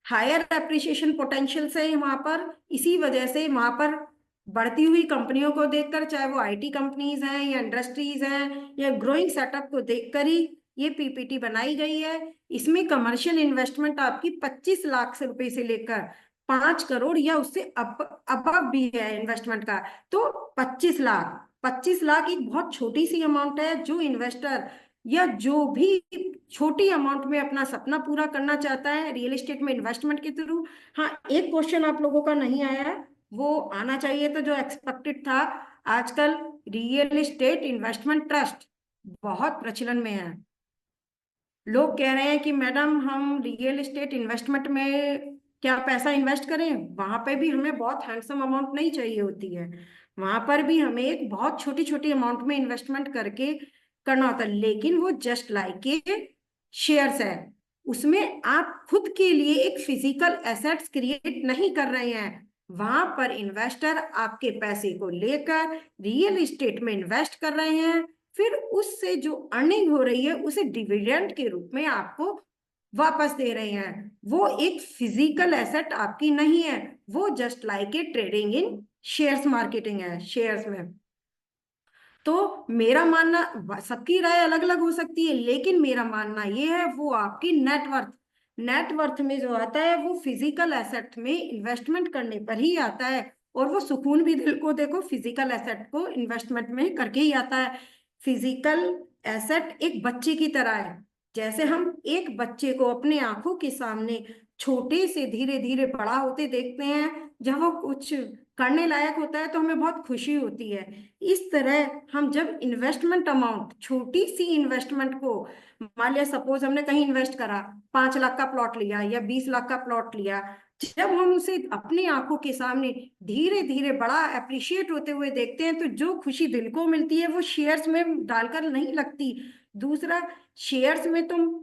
हायर एप्रिसिएशन पोटेंशियल से वहां पर, इसी वजह से वहां पर बढ़ती हुई कंपनियों को देखकर, चाहे वो IT कंपनीज हैं या इंडस्ट्रीज हैं या ग्रोइंग सेटअप को देखकर ही ये PPT बनाई गई है। इसमें कमर्शियल इन्वेस्टमेंट आपकी 25 लाख से रुपए से लेकर 5 करोड़ या उससे अब भी है इन्वेस्टमेंट का। तो 25 लाख एक बहुत छोटी सी अमाउंट है। जो इन्वेस्टर या जो भी छोटी अमाउंट में अपना सपना पूरा करना चाहता है रियल एस्टेट में इन्वेस्टमेंट के थ्रू। हाँ, एक क्वेश्चन आप लोगों का नहीं आया है, वो आना चाहिए था जो एक्सपेक्टेड था। आजकल रियल एस्टेट इन्वेस्टमेंट ट्रस्ट बहुत प्रचलन में है। लोग कह रहे हैं कि मैडम हम रियल एस्टेट इन्वेस्टमेंट में क्या पैसा इन्वेस्ट करें, वहां पे भी हमें बहुत हैंडसम अमाउंट नहीं चाहिए होती है, वहां पर भी हमें एक बहुत छोटी छोटी अमाउंट में इन्वेस्टमेंट करके करना होता है। लेकिन वो जस्ट लाइक ए शेयर्स है, उसमें आप खुद के लिए एक फिजिकल एसेट्स क्रिएट नहीं कर रहे हैं। वहां पर इन्वेस्टर आपके पैसे को लेकर रियल एस्टेट में इन्वेस्ट कर रहे हैं, फिर उससे जो अर्निंग हो रही है उसे डिविडेंड के रूप में आपको वापस दे रहे हैं। वो एक फिजिकल एसेट आपकी नहीं है, वो just like a trading in shares marketing है, शेयर्स में। तो मेरा मानना, सबकी राय अलग अलग हो सकती है, लेकिन मेरा मानना ये है वो आपकी नेटवर्थ में जो आता है वो फिजिकल एसेट में इन्वेस्टमेंट करने पर ही आता है। और वो सुकून भी दिल को देखो फिजिकल एसेट को इन्वेस्टमेंट में करके ही आता है। फिजिकल एसेट एक बच्चे की तरह है। जैसे हम एक बच्चे को अपने आंखों के सामने छोटे से धीरे धीरे बड़ा होते देखते हैं, जब वो कुछ करने लायक होता है तो हमें बहुत खुशी होती है। इस तरह हम जब इन्वेस्टमेंट अमाउंट, छोटी सी इन्वेस्टमेंट को, मान लिया सपोज हमने कहीं इन्वेस्ट करा, 5 लाख का प्लॉट लिया या 20 लाख का प्लॉट लिया, जब हम उसे अपनी आंखों के सामने धीरे धीरे बड़ा अप्रिशिएट होते हुए देखते हैं तो जो खुशी दिल को मिलती है वो शेयर्स में डालकर नहीं लगती। दूसरा, शेयर्स में तुम,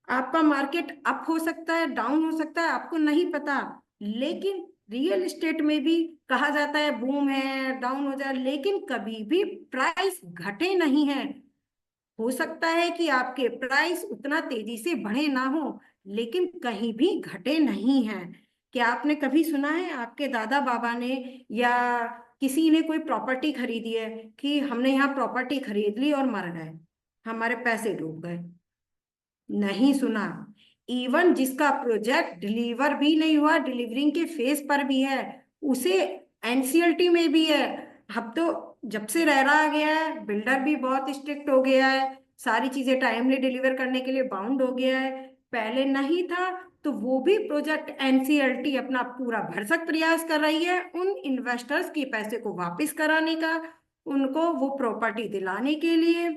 आपका मार्केट अप हो सकता है, डाउन हो सकता है, आपको नहीं पता, लेकिन रियल एस्टेट में भी कहा जाता है बूम है, डाउन हो जाए, लेकिन कभी भी प्राइस घटे नहीं है। हो सकता है कि आपके प्राइस उतना तेजी से बढ़े ना हो, लेकिन कहीं भी घटे नहीं है। क्या आपने कभी सुना है आपके दादा बाबा ने या किसी ने कोई प्रॉपर्टी खरीदी है कि हमने यहाँ प्रॉपर्टी खरीद ली और मर गए, हमारे पैसे डूब गए? नहीं सुना। इवन जिसका प्रोजेक्ट डिलीवर भी नहीं हुआ, डिलीवरिंग के फेज पर भी है, उसे एनसीएलटी में भी है। अब तो जब से रेरा आ गया है, बिल्डर भी बहुत स्ट्रिक्ट हो गया है, सारी चीजें टाइमली डिलीवर करने के लिए बाउंड हो गया है। पहले नहीं था तो वो भी प्रोजेक्ट एनसीएलटी अपना पूरा भरसक प्रयास कर रही है उन इन्वेस्टर्स के पैसे को वापस कराने का, उनको वो प्रॉपर्टी दिलाने के लिए।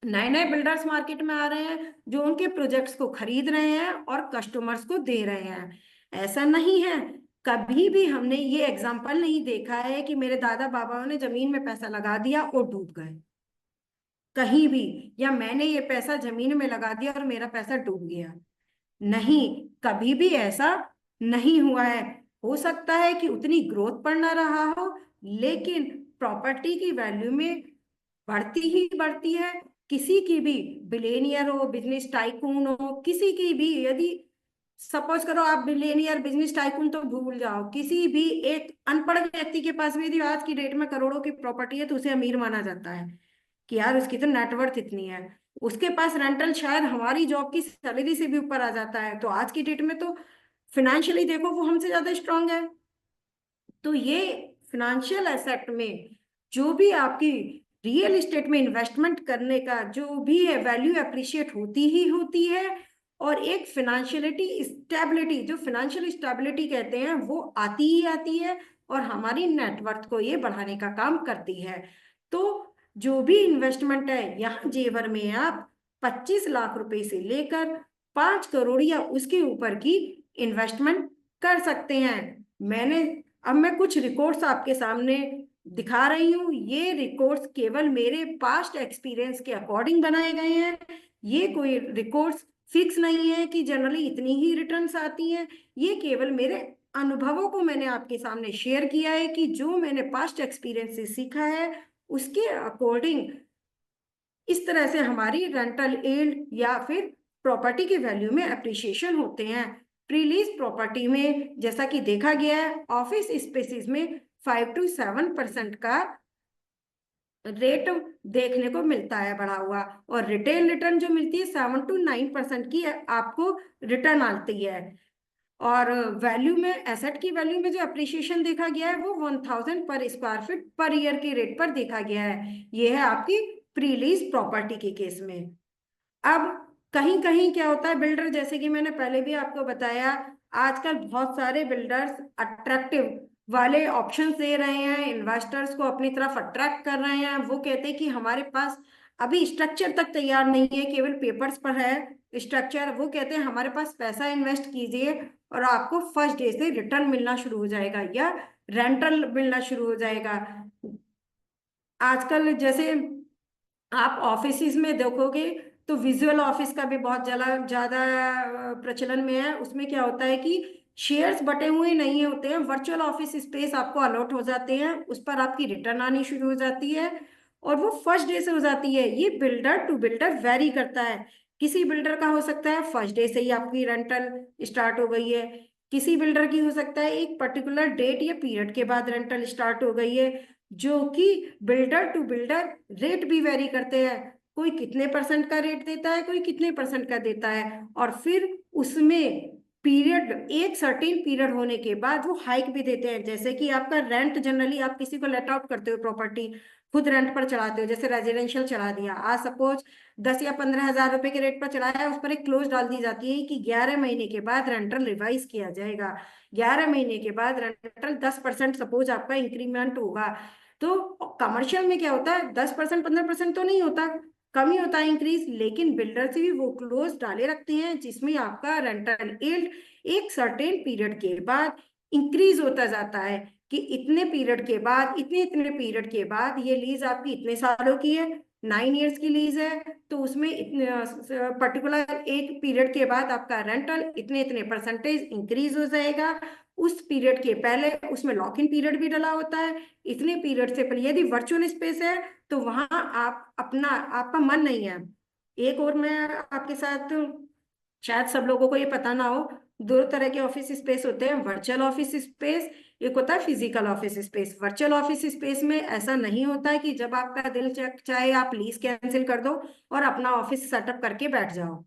नए नए बिल्डर्स मार्केट में आ रहे हैं जो उनके प्रोजेक्ट्स को खरीद रहे हैं और कस्टमर्स को दे रहे हैं। ऐसा नहीं है, कभी भी हमने ये एग्जाम्पल नहीं देखा है कि मेरे दादा बाबा ने जमीन में पैसा लगा दिया और डूब गए कहीं भी, या मैंने ये पैसा जमीन में लगा दिया और मेरा पैसा डूब गया। नहीं, कभी भी ऐसा नहीं हुआ है। हो सकता है कि उतनी ग्रोथ पर ना रहा हो, लेकिन प्रॉपर्टी की वैल्यू में बढ़ती ही बढ़ती है। किसी की भी, बिलेनियर हो, बिजनेस टाइकून हो, किसी की भी, यदि सपोज करो आप बिलेनियर बिजनेस टाइकून तो भूल जाओ, किसी भी एक अनपढ़ व्यक्ति के पास भी यदि आज की डेट में करोड़ों की प्रॉपर्टी है तो उसे अमीर माना जाता है कि यार उसकी तो नेटवर्थ इतनी है। उसके पास रेंटल शायद हमारी जॉब की सैलरी से भी ऊपर आ जाता है, तो आज की डेट में तो फिनेंशियली देखो वो हमसे ज्यादा स्ट्रांग है। तो ये फिनेंशियल एसेट में जो भी आपकी रियल एस्टेट में इन्वेस्टमेंट करने का जो भी है, वैल्यू अप्रिशिएट होती ही होती है। और एक फिनेंशियलिटी स्टेबिलिटी, जो फिनेंशियल स्टेबिलिटी कहते हैं, वो आती ही आती है और हमारी नेटवर्थ को ये बढ़ाने का काम करती है। तो जो भी इन्वेस्टमेंट है, यहाँ जेवर में आप 25 लाख रुपए से लेकर 5 करोड़ या उसके ऊपर की इन्वेस्टमेंट कर सकते हैं। अब मैं कुछ रिकॉर्ड्स आपके सामने दिखा रही हूँ। ये रिकॉर्ड्स केवल मेरे पास्ट एक्सपीरियंस के अकॉर्डिंग बनाए गए हैं। ये कोई रिकॉर्ड्स फिक्स नहीं है कि जनरली इतनी ही रिटर्न्स आती हैं। ये केवल मेरे अनुभवों को मैंने आपके सामने शेयर किया है कि जो मैंने पास्ट एक्सपीरियंस से सीखा है उसके अकॉर्डिंग इस तरह से हमारी रेंटल यील्ड या फिर प्रॉपर्टी के वैल्यू में अप्रिशिएशन होते हैं। प्रीलीज प्रॉपर्टी में जैसा कि देखा गया है, ऑफिस स्पेसिस में 5 to 7% का रेट देखने को मिलता है बढ़ा हुआ, और रिटेल रिटर्न जो मिलती है 7 to 9% की आपको रिटर्न आती है। और वैल्यू में, एसेट की वैल्यू में जो अप्रिशिएशन देखा गया है वो 1000 पर स्क्वायर फीट पर ईयर के रेट पर देखा गया है। ये है आपकी प्रीलीज प्रॉपर्टी के केस में। अब कहीं कहीं क्या होता है, बिल्डर, जैसे कि मैंने पहले भी आपको बताया, आजकल बहुत सारे बिल्डर्स अट्रैक्टिव वाले ऑप्शंस दे रहे हैं, इन्वेस्टर्स को अपनी तरफ अट्रैक्ट कर रहे हैं। वो कहते हैं कि हमारे पास अभी स्ट्रक्चर तक तैयार नहीं है, केवल पेपर्स पर है स्ट्रक्चर। वो कहते हैं हमारे पास पैसा इन्वेस्ट कीजिए और आपको फर्स्ट डे से रिटर्न मिलना शुरू हो जाएगा या रेंटल मिलना शुरू हो जाएगा। आजकल जैसे आप ऑफिस में देखोगे तो विजुअल ऑफिस का भी बहुत ज्यादा प्रचलन में है। उसमें क्या होता है कि शेयर्स बटे हुए नहीं होते हैं, वर्चुअल ऑफिस स्पेस आपको अलॉट हो जाते हैं, उस पर आपकी रिटर्न आनी शुरू हो जाती है और वो फर्स्ट डे से हो जाती है। ये बिल्डर टू बिल्डर वेरी करता है। किसी बिल्डर का हो सकता है फर्स्ट डे से ही आपकी रेंटल स्टार्ट हो गई है, किसी बिल्डर की हो सकता है एक पर्टिकुलर डेट या पीरियड के बाद रेंटल स्टार्ट हो गई है, जो कि बिल्डर टू बिल्डर रेट भी वेरी करते हैं। कोई कितने परसेंट का रेट देता है, कोई कितने परसेंट का देता है, और फिर उसमें पीरियड, एक सर्टेन पीरियड होने के बाद वो हाइक भी देते हैं। जैसे कि आपका रेंट, जनरली आप किसी को लेट आउट करते हो प्रॉपर्टी, खुद रेंट पर चढ़ाते हो, जैसे रेजिडेंशियल चढ़ा दिया, आज सपोज 10 या 15 हज़ार रुपए के रेट पर चढ़ाया है, उस पर एक क्लोज डाल दी जाती है कि 11 महीने के बाद रेंटल रिवाइज किया जाएगा, 11 महीने के बाद रेंटल 10% सपोज आपका इंक्रीमेंट होगा। तो कमर्शियल में क्या होता है, 10% 15% तो नहीं होता, कम ही होता है इंक्रीज, लेकिन बिल्डर से भी वो क्लोज डाले रखते हैं जिसमें आपका रेंटल यील्ड एक सर्टेन पीरियड के बाद इंक्रीज होता जाता है, कि इतने पीरियड के बाद, इतने इतने पीरियड के बाद ये लीज आपकी इतने सालों की है, 9 इयर्स की लीज है, तो उसमें इतने पर्टिकुलर एक पीरियड के बाद आपका रेंटल इतने इतने परसेंटेज इंक्रीज हो जाएगा। उस पीरियड के पहले उसमें लॉक इन पीरियड भी डला होता है, इतने पीरियड से पहले। यदि वर्चुअल स्पेस है तो वहां आप अपना, आपका मन नहीं है। एक और मैं आपके साथ, शायद सब लोगों को ये पता ना हो, दो तरह के ऑफिस स्पेस होते हैं, वर्चुअल ऑफिस स्पेस, एक होता है physical office space. Virtual office space में ऐसा नहीं होता है कि जब आपका दिल चाहे आप लीज कैंसिल कर दो और अपना ऑफिस सेटअप करके बैठ जाओ।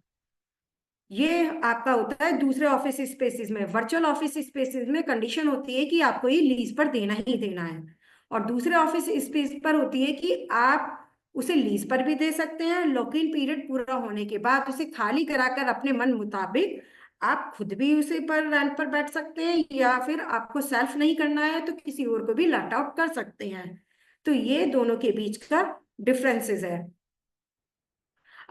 ये आपका होता है दूसरे ऑफिस स्पेसिस में। वर्चुअल ऑफिस स्पेसिस में कंडीशन होती है कि आपको ये लीज पर देना ही देना है, और दूसरे ऑफिस स्पेस पर होती है कि आप उसे लीज पर भी दे सकते हैं, लॉक इन पीरियड पूरा होने के बाद उसे खाली कराकर अपने मन मुताबिक आप खुद भी उसे पर रेंट पर बैठ सकते हैं, या फिर आपको सेल्फ नहीं करना है तो किसी और को भी लॉट आउट कर सकते हैं। तो ये दोनों के बीच का डिफरेंसेस है।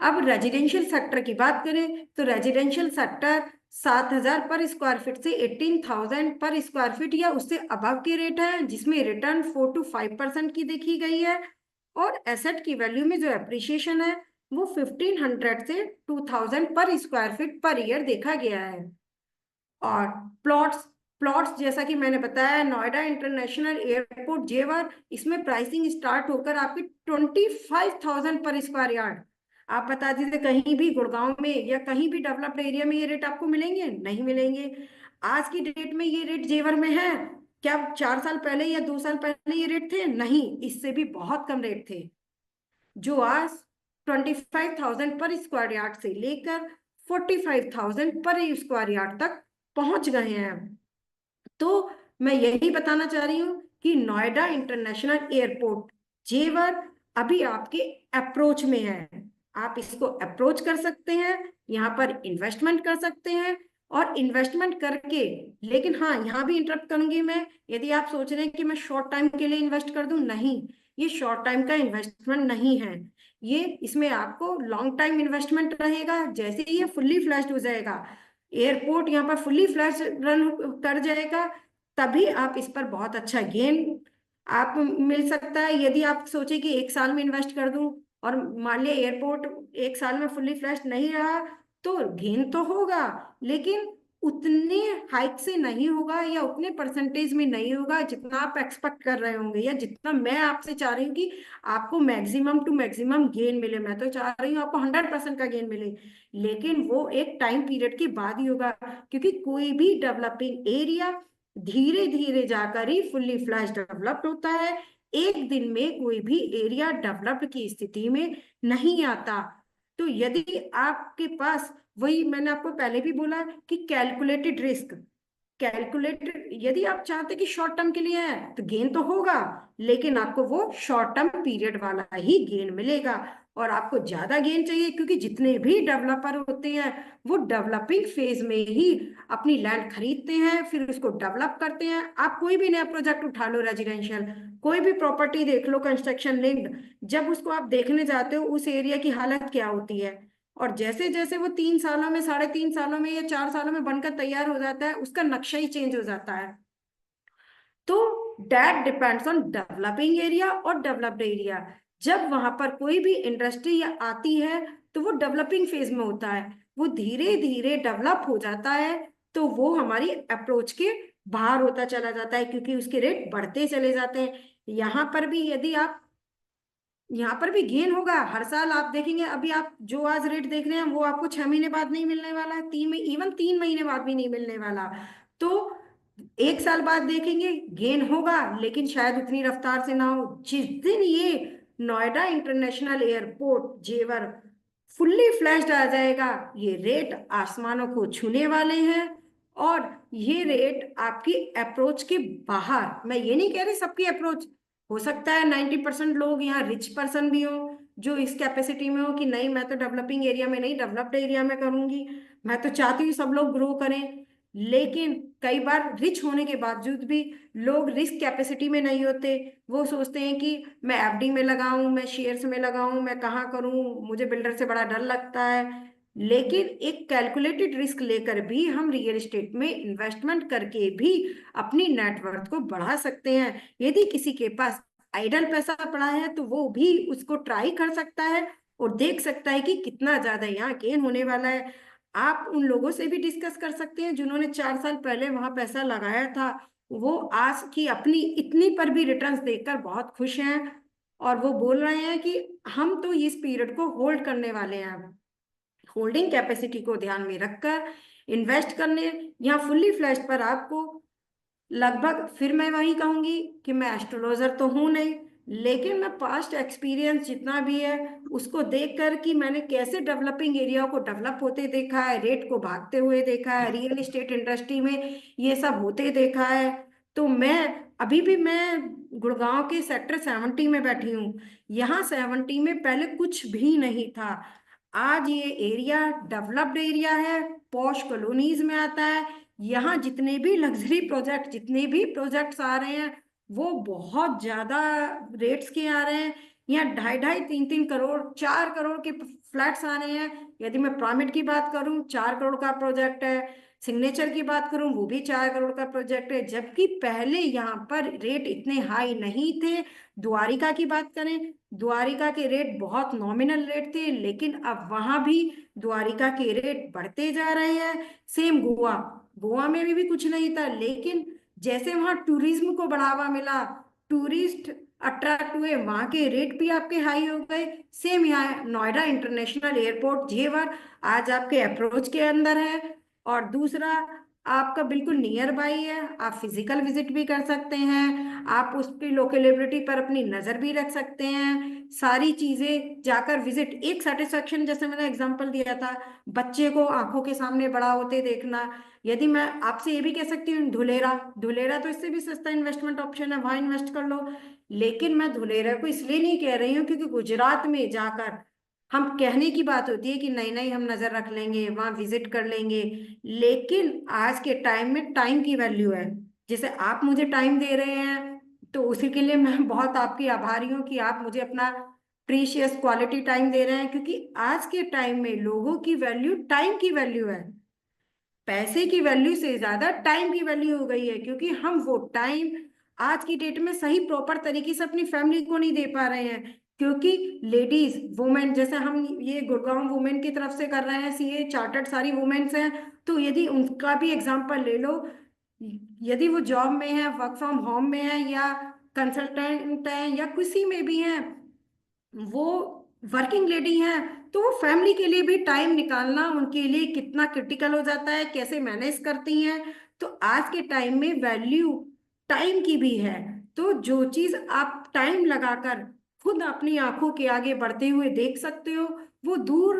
अब रेजिडेंशियल सेक्टर की बात करें तो रेजिडेंशियल सेक्टर 7,000 पर स्क्वायर फीट से 18,000 पर स्क्वायर फीट या उससे अबव के रेट है, जिसमें रिटर्न 4 to 5% की देखी गई है, और एसेट की वैल्यू में जो एप्रिसिएशन है वो 1,500 से 2,000 पर स्क्वायर फीट पर ईयर देखा गया है। और प्लॉट्स प्लॉट्स जैसा कि मैंने बताया, नोएडा इंटरनेशनल एयरपोर्ट जेवर, इसमें प्राइसिंग स्टार्ट होकर आपकी 25,000 पर स्क्वायर यार्ड। आप बता दीजिए कहीं भी गुड़गांव में या कहीं भी डेवलप्ड एरिया में ये रेट आपको मिलेंगे? नहीं मिलेंगे। आज की डेट में ये रेट जेवर में है क्या? 4 साल पहले या 2 साल पहले ये रेट थे? नहीं, इससे भी बहुत कम रेट थे, जो आज 25,000 पर स्क्वायर यार्ड से लेकर 45,000 पर स्क्वायर यार्ड तक पहुंच गए हैं। तो मैं यही बताना चाह रही हूँ कि नोएडा इंटरनेशनल एयरपोर्ट जेवर अभी आपके अप्रोच में है, आप इसको अप्रोच कर सकते हैं, यहाँ पर इन्वेस्टमेंट कर सकते हैं, और इन्वेस्टमेंट करके, लेकिन हाँ यहाँ भी इंटरप्ट करूंगी मैं, यदि आप सोच रहे हैं कि मैं शॉर्ट टाइम के लिए इन्वेस्ट कर दूं, नहीं, ये शॉर्ट टाइम का इन्वेस्टमेंट नहीं है, ये इसमें आपको लॉन्ग टाइम इन्वेस्टमेंट रहेगा। जैसे ही ये फुल्ली फ्लैश्ड हो जाएगा, एयरपोर्ट यहाँ पर फुल्ली फ्लैश रन कर जाएगा, तभी आप इस पर बहुत अच्छा गेन आप मिल सकता है। यदि आप सोचे कि 1 साल में इन्वेस्ट कर दूं और मान लिया एयरपोर्ट 1 साल में फुल्ली फ्लैश नहीं रहा, तो गेन तो होगा, लेकिन उतने हाइक से नहीं होगा या उतने परसेंटेज में नहीं होगा जितना आप एक्सपेक्ट कर रहे होंगे, या जितना मैं आपसे चाह रही हूँ कि आपको मैक्सिमम टू मैक्सिमम गेन मिले। मैं तो चाह रही हूँ आपको 100% का गेन मिले, लेकिन वो एक टाइम पीरियड के बाद ही होगा, क्योंकि कोई भी डेवलपिंग एरिया धीरे धीरे जाकर ही फुल्ली फ्लैश डेवलप्ड होता है। एक दिन में कोई भी एरिया डेवलप्ड की स्थिति में नहीं आता। तो यदि आपके पास, वही मैंने आपको पहले भी बोला कि कैलकुलेटेड रिस्क, कैलकुलेटेड, यदि आप चाहते कि शॉर्ट टर्म के लिए है तो गेन तो होगा, लेकिन आपको वो शॉर्ट टर्म पीरियड वाला ही गेन मिलेगा। और आपको ज्यादा गेन चाहिए, क्योंकि जितने भी डेवलपर होते हैं वो डेवलपिंग फेज में ही अपनी लैंड खरीदते हैं, फिर उसको डेवलप करते हैं। आप कोई भी नया प्रोजेक्ट उठा लो, रेजिडेंशियल कोई भी प्रॉपर्टी देख लो कंस्ट्रक्शन लिंक्ड, जब उसको आप देखने जाते हो उस एरिया की हालत क्या होती है, और जैसे जैसे वो 3 सालों में, 3.5 सालों में या 4 सालों में बनकर तैयार हो जाता है, उसका नक्शा ही चेंज हो जाता है। तो that depends on developing area और डेवलप्ड एरिया। जब वहां पर कोई भी इंडस्ट्री आती है तो वो डेवलपिंग फेज में होता है, वो धीरे धीरे डेवलप हो जाता है, तो वो हमारी अप्रोच के बाहर होता चला जाता है, क्योंकि उसके रेट बढ़ते चले जाते हैं। यहाँ पर भी यदि आप, यहाँ पर भी गेन होगा हर साल। आप देखेंगे अभी आप जो आज रेट देख रहे हैं वो आपको 6 महीने बाद नहीं मिलने वाला है, इवन 3 महीने बाद भी नहीं मिलने वाला। तो 1 साल बाद देखेंगे गेन होगा, लेकिन शायद उतनी रफ्तार से ना हो। जिस दिन ये नोएडा इंटरनेशनल एयरपोर्ट जेवर फुल्ली फ्लैश्ड आ जाएगा, ये रेट आसमानों को छूने वाले हैं। और ये रेट आपकी अप्रोच के बाहर, मैं ये नहीं कह रही सबकी अप्रोच, हो सकता है 90% लोग यहाँ रिच पर्सन भी हो जो इस कैपेसिटी में हो कि नहीं मैं तो डेवलपिंग एरिया में नहीं डेवलप्ड एरिया में करूंगी, मैं तो चाहती हूँ सब लोग ग्रो करें। लेकिन कई बार रिच होने के बावजूद भी लोग रिस्क कैपेसिटी में नहीं होते। वो सोचते हैं कि मैं एफडी में लगाऊं, मैं शेयर्स में लगाऊं, मैं कहाँ करूं, मुझे बिल्डर से बड़ा डर लगता है। लेकिन एक कैलकुलेटेड रिस्क लेकर भी हम रियल एस्टेट में इन्वेस्टमेंट करके भी अपनी नेटवर्थ को बढ़ा सकते हैं। यदि किसी के पास आइडल पैसा पड़ा है तो वो भी उसको ट्राई कर सकता है और देख सकता है कि कितना ज्यादा यहाँ गेन होने वाला है। आप उन लोगों से भी डिस्कस कर सकते हैं जिन्होंने 4 साल पहले वहां पैसा लगाया था, वो आज की अपनी इतनी पर भी रिटर्न्स देखकर बहुत खुश हैं और वो बोल रहे हैं कि हम तो इस पीरियड को होल्ड करने वाले हैं। होल्डिंग कैपेसिटी को ध्यान में रखकर इन्वेस्ट करने, यहाँ फुल्ली फ्लैश्ड पर आपको लगभग, फिर मैं वही कहूंगी कि मैं एस्ट्रोलॉजर तो हूं नहीं, लेकिन मैं पास्ट एक्सपीरियंस जितना भी है उसको देखकर कि मैंने कैसे डेवलपिंग एरिया को डेवलप होते देखा है, रेट को भागते हुए देखा है, रियल एस्टेट इंडस्ट्री में ये सब होते देखा है। तो मैं अभी भी मैं गुड़गांव के सेक्टर 70 में बैठी हूँ। यहाँ 70 में पहले कुछ भी नहीं था, आज ये एरिया डेवलप्ड एरिया है, पॉश कॉलोनीज में आता है। यहाँ जितने भी लग्जरी प्रोजेक्ट, जितने भी प्रोजेक्ट्स आ रहे हैं वो बहुत ज्यादा रेट्स के आ रहे हैं। यहाँ 2.5-3 करोड़ 4 करोड़ के फ्लैट्स आ रहे हैं। यदि मैं प्रामिड की बात करूं 4 करोड़ का प्रोजेक्ट है, सिग्नेचर की बात करूं वो भी 4 करोड़ का प्रोजेक्ट है, जबकि पहले यहाँ पर रेट इतने हाई नहीं थे। द्वारिका की बात करें, द्वारिका के रेट बहुत नॉमिनल रेट थे, लेकिन अब वहां भी द्वारिका के रेट बढ़ते जा रहे हैं। सेम गोवा, गोवा में भी कुछ नहीं था, लेकिन जैसे वहां टूरिज्म को बढ़ावा मिला, टूरिस्ट अट्रैक्ट हुए, वहां के रेट भी आपके हाई हो गए। सेम यहाँ नोएडा इंटरनेशनल एयरपोर्ट जेवर आज आपके अप्रोच के अंदर है, और दूसरा आपका बिल्कुल नियर बाई है, आप फिजिकल विजिट भी कर सकते हैं, आप उसकी लोकेलिटी पर अपनी नजर भी रख सकते हैं, सारी चीजें जाकर विजिट, एक सेटिस्फेक्शन, जैसे मैंने एग्जांपल दिया था बच्चे को आंखों के सामने बड़ा होते देखना। यदि मैं आपसे ये भी कह सकती हूँ धुलेरा, धुलेरा तो इससे भी सस्ता इन्वेस्टमेंट ऑप्शन है, वहां इन्वेस्ट कर लो। लेकिन मैं धुलेरा को इसलिए नहीं कह रही हूँ क्योंकि गुजरात में जाकर हम कहने की बात होती है कि नहीं नहीं हम नजर रख लेंगे, वहां विजिट कर लेंगे, लेकिन आज के टाइम में टाइम की वैल्यू है। जैसे आप मुझे टाइम दे रहे हैं तो उसी के लिए मैं बहुत आपकी आभारी हूँ कि आप मुझे अपना प्रीशियस क्वालिटी टाइम दे रहे हैं, क्योंकि आज के टाइम में लोगों की वैल्यू टाइम की वैल्यू है, पैसे की वैल्यू से ज्यादा टाइम की वैल्यू हो गई है। क्योंकि हम वो टाइम आज की डेट में सही प्रॉपर तरीके से अपनी फैमिली को नहीं दे पा रहे हैं, क्योंकि लेडीज वुमेन, जैसे हम ये गुड़गांव वुमेन की तरफ से कर रहे हैं, सीए चार्टर्ड सारी वुमेन्स हैं, तो यदि उनका भी एग्जांपल ले लो, यदि वो जॉब में है, वर्क फ्रॉम होम में है, या कंसल्टेंट है, या किसी में भी है, वो वर्किंग लेडी हैं, तो वो फैमिली के लिए भी टाइम निकालना उनके लिए कितना क्रिटिकल हो जाता है, कैसे मैनेज करती हैं। तो आज के टाइम में वैल्यू टाइम की भी है। तो जो चीज आप टाइम लगाकर खुद अपनी आंखों के आगे बढ़ते हुए देख सकते हो, वो दूर,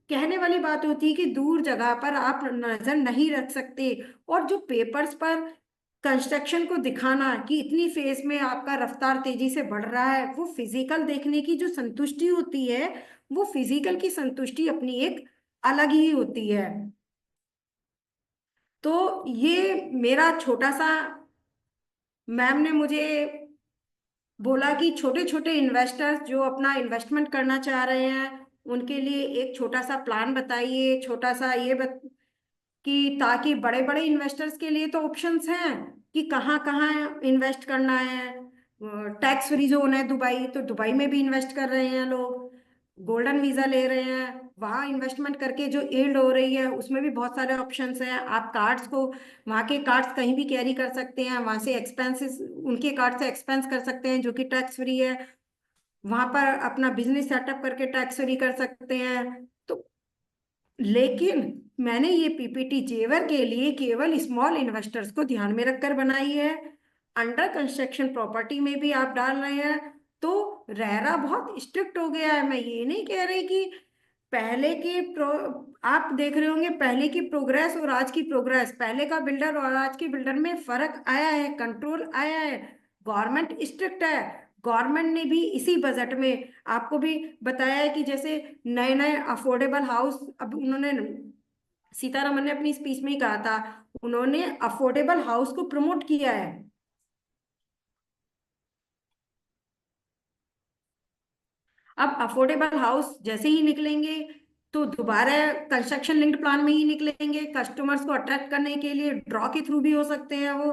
कहने वाली बात होती है कि दूर जगह पर आप नजर नहीं रख सकते। और जो पेपर्स पर कंस्ट्रक्शन को दिखाना कि इतनी फेज में आपका रफ्तार तेजी से बढ़ रहा है, वो फिजिकल देखने की जो संतुष्टि होती है, वो फिजिकल की संतुष्टि अपनी एक अलग ही होती है। तो ये मेरा छोटा सा, मैम ने मुझे बोला कि छोटे छोटे इन्वेस्टर्स जो अपना इन्वेस्टमेंट करना चाह रहे हैं उनके लिए एक छोटा सा प्लान बताइए, छोटा सा ये कि ताकि बड़े बड़े इन्वेस्टर्स के लिए तो ऑप्शंस हैं कि कहाँ कहाँ इन्वेस्ट करना है। टैक्स फ्री जोन है दुबई, तो दुबई में भी इन्वेस्ट कर रहे हैं लोग, गोल्डन वीजा ले रहे हैं, वहाँ इन्वेस्टमेंट करके जो यील्ड हो रही है उसमें भी बहुत सारे ऑप्शंस हैं। आप कार्ड्स को, वहाँ के कार्ड्स कहीं भी कैरी कर सकते हैं, वहाँ से एक्सपेंसेस उनके कार्ड से एक्सपेंस कर सकते हैं जो कि टैक्स फ्री है, वहां पर अपना बिजनेस सेटअप करके टैक्स फ्री कर सकते हैं। तो लेकिन मैंने ये पीपीटी जेवर के लिए केवल स्मॉल इन्वेस्टर्स को ध्यान में रखकर बनाई है। अंडर कंस्ट्रक्शन प्रॉपर्टी में भी आप डाल रहे हैं तो रेरा बहुत स्ट्रिक्ट हो गया है। मैं ये नहीं कह रही कि पहले के आप देख रहे होंगे पहले की प्रोग्रेस और आज की प्रोग्रेस, पहले का बिल्डर और आज के बिल्डर में फर्क आया है, कंट्रोल आया है, गवर्नमेंट स्ट्रिक्ट है। गवर्नमेंट ने भी इसी बजट में आपको भी बताया है कि जैसे नए नए अफोर्डेबल हाउस, अब उन्होंने, सीतारमन ने अपनी स्पीच में ही कहा था, उन्होंने अफोर्डेबल हाउस को प्रमोट किया है। अब अफोर्डेबल हाउस जैसे ही निकलेंगे तो दोबारा कंस्ट्रक्शन लिंक्ड प्लान में ही निकलेंगे, कस्टमर्स को अट्रैक्ट करने के लिए ड्रॉ के थ्रू भी हो सकते हैं वो।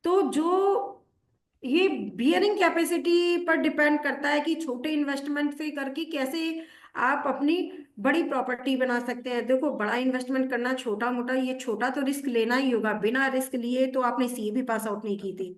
तो जो ये बियरिंग कैपेसिटी पर डिपेंड करता है कि छोटे इन्वेस्टमेंट से करके कैसे आप अपनी बड़ी प्रॉपर्टी बना सकते हैं। देखो बड़ा इन्वेस्टमेंट करना छोटा मोटा, ये छोटा तो रिस्क लेना ही होगा, बिना रिस्क लिए तो आपने सीए भी पास आउट नहीं की थी,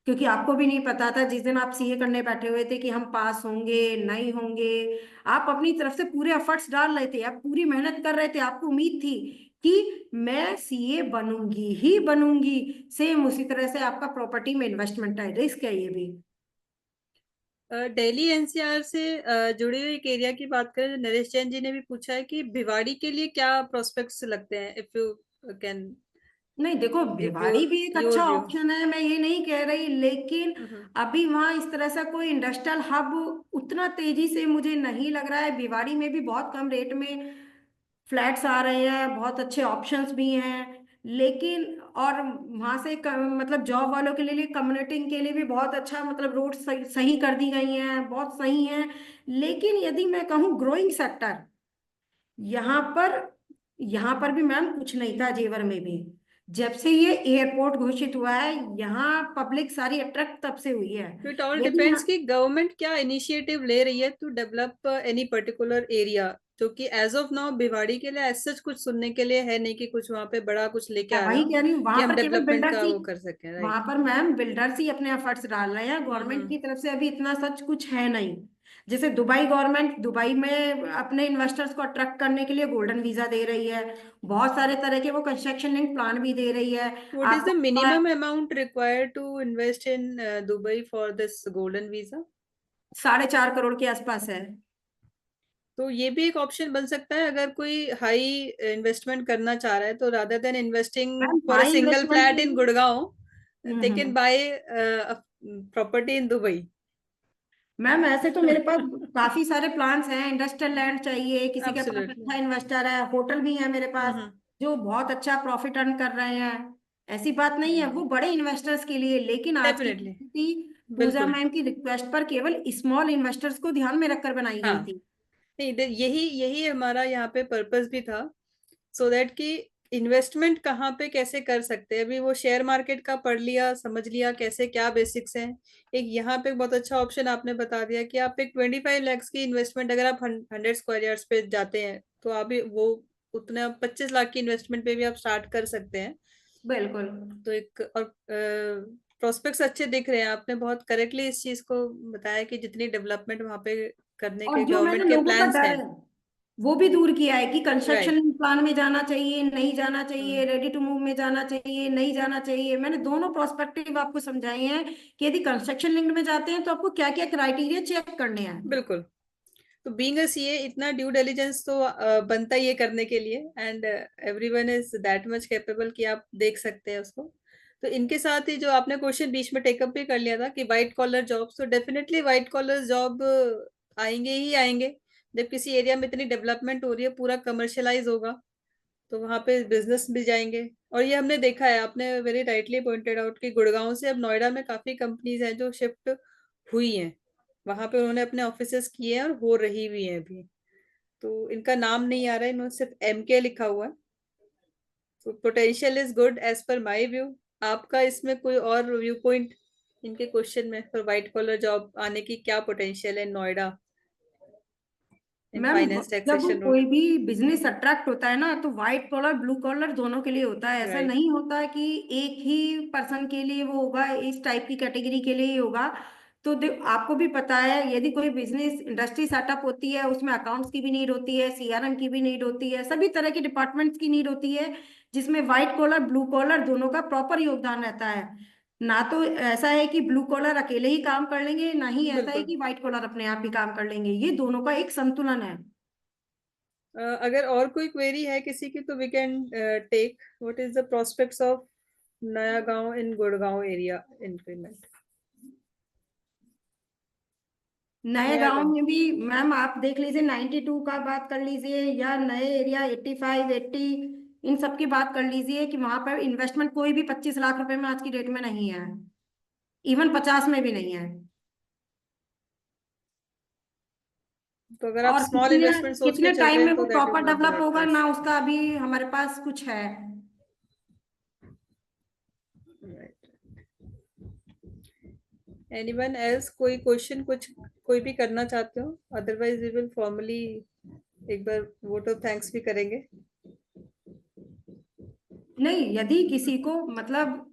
क्योंकि आपको भी नहीं पता था जिस दिन आप सीए करने बैठे हुए थे कि हम पास होंगे नहीं होंगे। आप अपनी तरफ से पूरे एफर्ट्स डाल रहे थे, आप पूरी मेहनत कर रहे थे, आपको उम्मीद थी कि मैं सीए बनूंगी ही बनूंगी। सेम उसी तरह से आपका प्रॉपर्टी में इन्वेस्टमेंट है, रिस्क है ये भी। दिल्ली एनसीआर से जुड़े हुए एक एरिया की बात करें, नरेश जैन जी ने भी पूछा है कि भिवाड़ी के लिए क्या प्रोस्पेक्ट्स लगते हैं, इफ यू कैन नहीं देखो, गिव भिवाड़ी भी एक योर अच्छा व्यू। ऑप्शन है, मैं ये नहीं कह रही, लेकिन अभी वहां इस तरह से कोई इंडस्ट्रियल हब उतना तेजी से मुझे नहीं लग रहा है। भिवाड़ी में भी बहुत कम रेट में फ्लैट्स आ रहे हैं, बहुत अच्छे ऑप्शंस भी हैं, लेकिन और वहां से मतलब जॉब वालों के लिए कम्युनिटिंग के लिए भी बहुत अच्छा, मतलब रोड सही कर दी गई हैं, बहुत सही हैं। लेकिन यदि मैं कहूँ ग्रोइंग सेक्टर, यहाँ पर यहाँ पर भी मैम कुछ नहीं था जेवर में भी। जब से ये एयरपोर्ट घोषित हुआ है, यहाँ पब्लिक सारी अट्रैक्ट तब से हुई है। तो इट ऑल यदि डिपेंड्स कि गवर्नमेंट क्या इनिशिएटिव ले रही है to develop any particular area, जो कि एज ऑफ नाउ भिवाड़ी के लिए ऐसा कुछ सुनने के लिए है नहीं कि कुछ वहां पे बड़ा कुछ लेके मैं आ रहा वही हो कह रही हूँ, कि वहां हम पर केवल डेवलपमेंट बिल्डर्स का ही, वो कर सकें, वहां राइट। पर मैम बिल्डर्स ही अपने एफर्ट्स डाल रहे हैं, गवर्नमेंट हम्म। की तरफ से अभी इतना सच कुछ है नहीं। जैसे दुबई गवर्नमेंट दुबई में अपने इन्वेस्टर्स को अट्रैक्ट करने के लिए गोल्डन वीजा दे रही है, बहुत सारे तरह के वो कंस्ट्रक्शन लिंक प्लान भी दे रही है। What is आपको the पता है minimum amount required to invest in Dubai for this golden visa? 4.5 crore के आसपास है। तो ये भी एक ऑप्शन बन सकता है अगर कोई हाई इन्वेस्टमेंट करना चाह रहा है, तो rather than investing ma'am for a high single investment flat के इन लिए, Gurgaon, they can hmm, buy property in Dubai. Ma'am ऐसे तो मेरे पास काफी सारे प्लान्स हैं। इंडस्ट्रियल लैंड चाहिए, किसी के पास एब्सोल्युटली। अच्छा इन्वेस्टर है, होटल भी है मेरे पास हम्म। जो बहुत अच्छा प्रॉफिट अर्न कर रहे हैं। ऐसी बात नहीं है, वो बड़े इन्वेस्टर्स के लिए, लेकिन आज की डेफिनेटली। नीति पूजा बिल्कुल। मैम की रिक्वेस्ट पर केवल स्मॉल इन्वेस्टर्स को ध्यान में रखकर बनाई हाँ, गई थी। नहीं, यही यही हमारा यहाँ पे पर्पस भी था, सो दैट कि इन्वेस्टमेंट कहाँ पे कैसे कर सकते हैं। अभी वो शेयर मार्केट का पढ़ लिया, समझ लिया कैसे क्या बेसिक्स हैं। एक यहाँ पे बहुत अच्छा ऑप्शन आपने बता दिया कि आप एक 25 लाख की इन्वेस्टमेंट, अगर आप 100 स्क्वायर यार्ड्स पे जाते हैं तो आप वो उतना 25 लाख की इन्वेस्टमेंट पे भी आप स्टार्ट कर सकते हैं। बिल्कुल। तो एक और प्रोस्पेक्ट्स अच्छे दिख रहे हैं, आपने बहुत करेक्टली इस चीज को बताया कि जितनी डेवलपमेंट वहां पे करने और के जो मैंने गवर्नमेंट के लोगों का प्लान्स डर हैं। है वो भी दूर किया है कि राइट। कंस्ट्रक्शन प्लान में जाना चाहिए नहीं जाना चाहिए, रेडी टू मूव में जाना चाहिए नहीं जाना चाहिए। मैंने दोनों प्रोस्पेक्टिव आपको समझाए हैं कि यदि कंस्ट्रक्शन लिंक में जाते हैं तो आपको क्या क्या क्राइटेरिया चेक करने हैं। बिल्कुल। तो बीइंग अ सीए इतना ड्यू डिलिजेंस तो बनता ही है करने के लिए, and everyone is that much capable कि आप देख सकते हैं उसको। तो इनके साथ ही जो आपने क्वेश्चन बीच में टेकअप भी कर लिया था कि वाइट कॉलर जॉब्स, तो डेफिनेटली वाइट कॉलर जॉब आएंगे ही आएंगे। जब किसी एरिया में इतनी डेवलपमेंट हो रही है, पूरा कमर्शलाइज होगा, तो वहां पे बिजनेस भी जाएंगे। और ये हमने देखा है, आपने वेरी राइटली पॉइंटेड आउट कि गुड़गांव से अब नोएडा में काफी कंपनीज हैं जो शिफ्ट हुई हैं, वहां पे उन्होंने अपने ऑफिसेस किए हैं और हो रही भी हैं अभी। तो इनका नाम नहीं आ रहा है, इन्होंने सिर्फ एमके लिखा हुआ है। तो potential is good as per my view. आपका इसमें कोई और व्यू पॉइंट इनके क्वेश्चन में, फॉर वाइट कॉलर जॉब आने की क्या पोटेंशियल है नोएडा इन मैम फाइनेंस जब टैक्सेशन रूट? कोई भी बिजनेस अट्रैक्ट होता है ना, तो व्हाइट कॉलर ब्लू कॉलर दोनों के लिए होता है। ऐसा राइट। नहीं होता है कि एक ही पर्सन के लिए वो होगा, इस टाइप की कैटेगरी के लिए ही होगा। तो आपको भी पता है, यदि कोई बिजनेस इंडस्ट्री सेटअप होती है उसमें अकाउंट्स की भी नीड होती है, सीआरएम की भी नीड होती है, सभी तरह के डिपार्टमेंट्स की नीड होती है, जिसमें व्हाइट कॉलर ब्लू कॉलर दोनों का प्रॉपर योगदान रहता है। ना तो ऐसा है कि ब्लू कॉलर अकेले ही काम कर लेंगे, ना ही ऐसा है बिल्कुल। कि व्हाइट कॉलर अपने आप ही काम कर लेंगे, ये दोनों का एक संतुलन है। अगर और कोई क्वेरी है किसी की तो we can take. What is the prospects of Naya Gaon in Gurgaon area increment? नए नया गांव गांव। में भी मैम आप देख लीजिए 92 का बात कर लीजिए, या नए एरिया 85 80, इन सब की बात कर लीजिए कि वहां पर इन्वेस्टमेंट कोई भी 25 लाख रुपए में आज की डेट में नहीं है, इवन 50 में भी नहीं है। तो अगर आप और स्मॉल कितने इन्वेस्टमेंट सोच के कितने चल रहे टाइम हैं में तो वो that is proper not the develop right होगा प्लेस। ना, उसका अभी हमारे पास कुछ है। Anyone else? कोई क्वेश्चन कुछ कोई भी करना चाहते हो? अदरवाइज वी विल फॉर्मली एक बार वोट ऑफ थैंक्स भी करेंगे। नहीं, यदि किसी को मतलब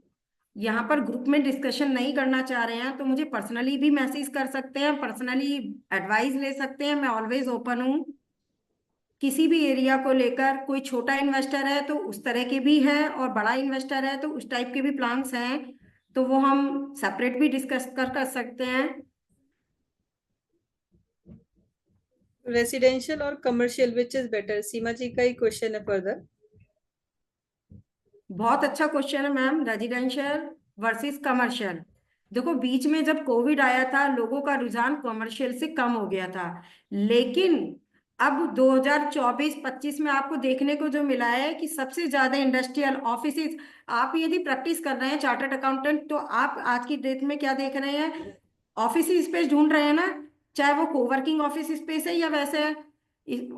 यहाँ पर ग्रुप में डिस्कशन नहीं करना चाह रहे हैं तो मुझे पर्सनली भी मैसेज कर सकते हैं, पर्सनली एडवाइस ले सकते हैं, मैं ऑलवेज ओपन हूँ। किसी भी एरिया को लेकर कोई छोटा इन्वेस्टर है तो उस तरह के भी हैं, और बड़ा इन्वेस्टर है तो उस टाइप के भी प्लान्स हैं, तो वो हम सेपरेट भी डिस्कस कर सकते हैं। रेसिडेंशियल और कमर्शियल विच इज बेटर? सीमा जी का ही क्वेश्चन है फर्दर। बहुत अच्छा क्वेश्चन है मैम। रेजिडेंशियल वर्सेस कमर्शियल, देखो बीच में जब कोविड आया था लोगों का रुझान कमर्शियल से कम हो गया था, लेकिन अब 2024-25 में आपको देखने को जो मिला है कि सबसे ज्यादा इंडस्ट्रियल ऑफिसेज, आप यदि प्रैक्टिस कर रहे हैं चार्टर्ड अकाउंटेंट तो आप आज की डेट में क्या देख रहे हैं, ऑफिस स्पेस ढूंढ रहे हैं ना, चाहे वो कोवर्किंग ऑफिस स्पेस है या वैसे है।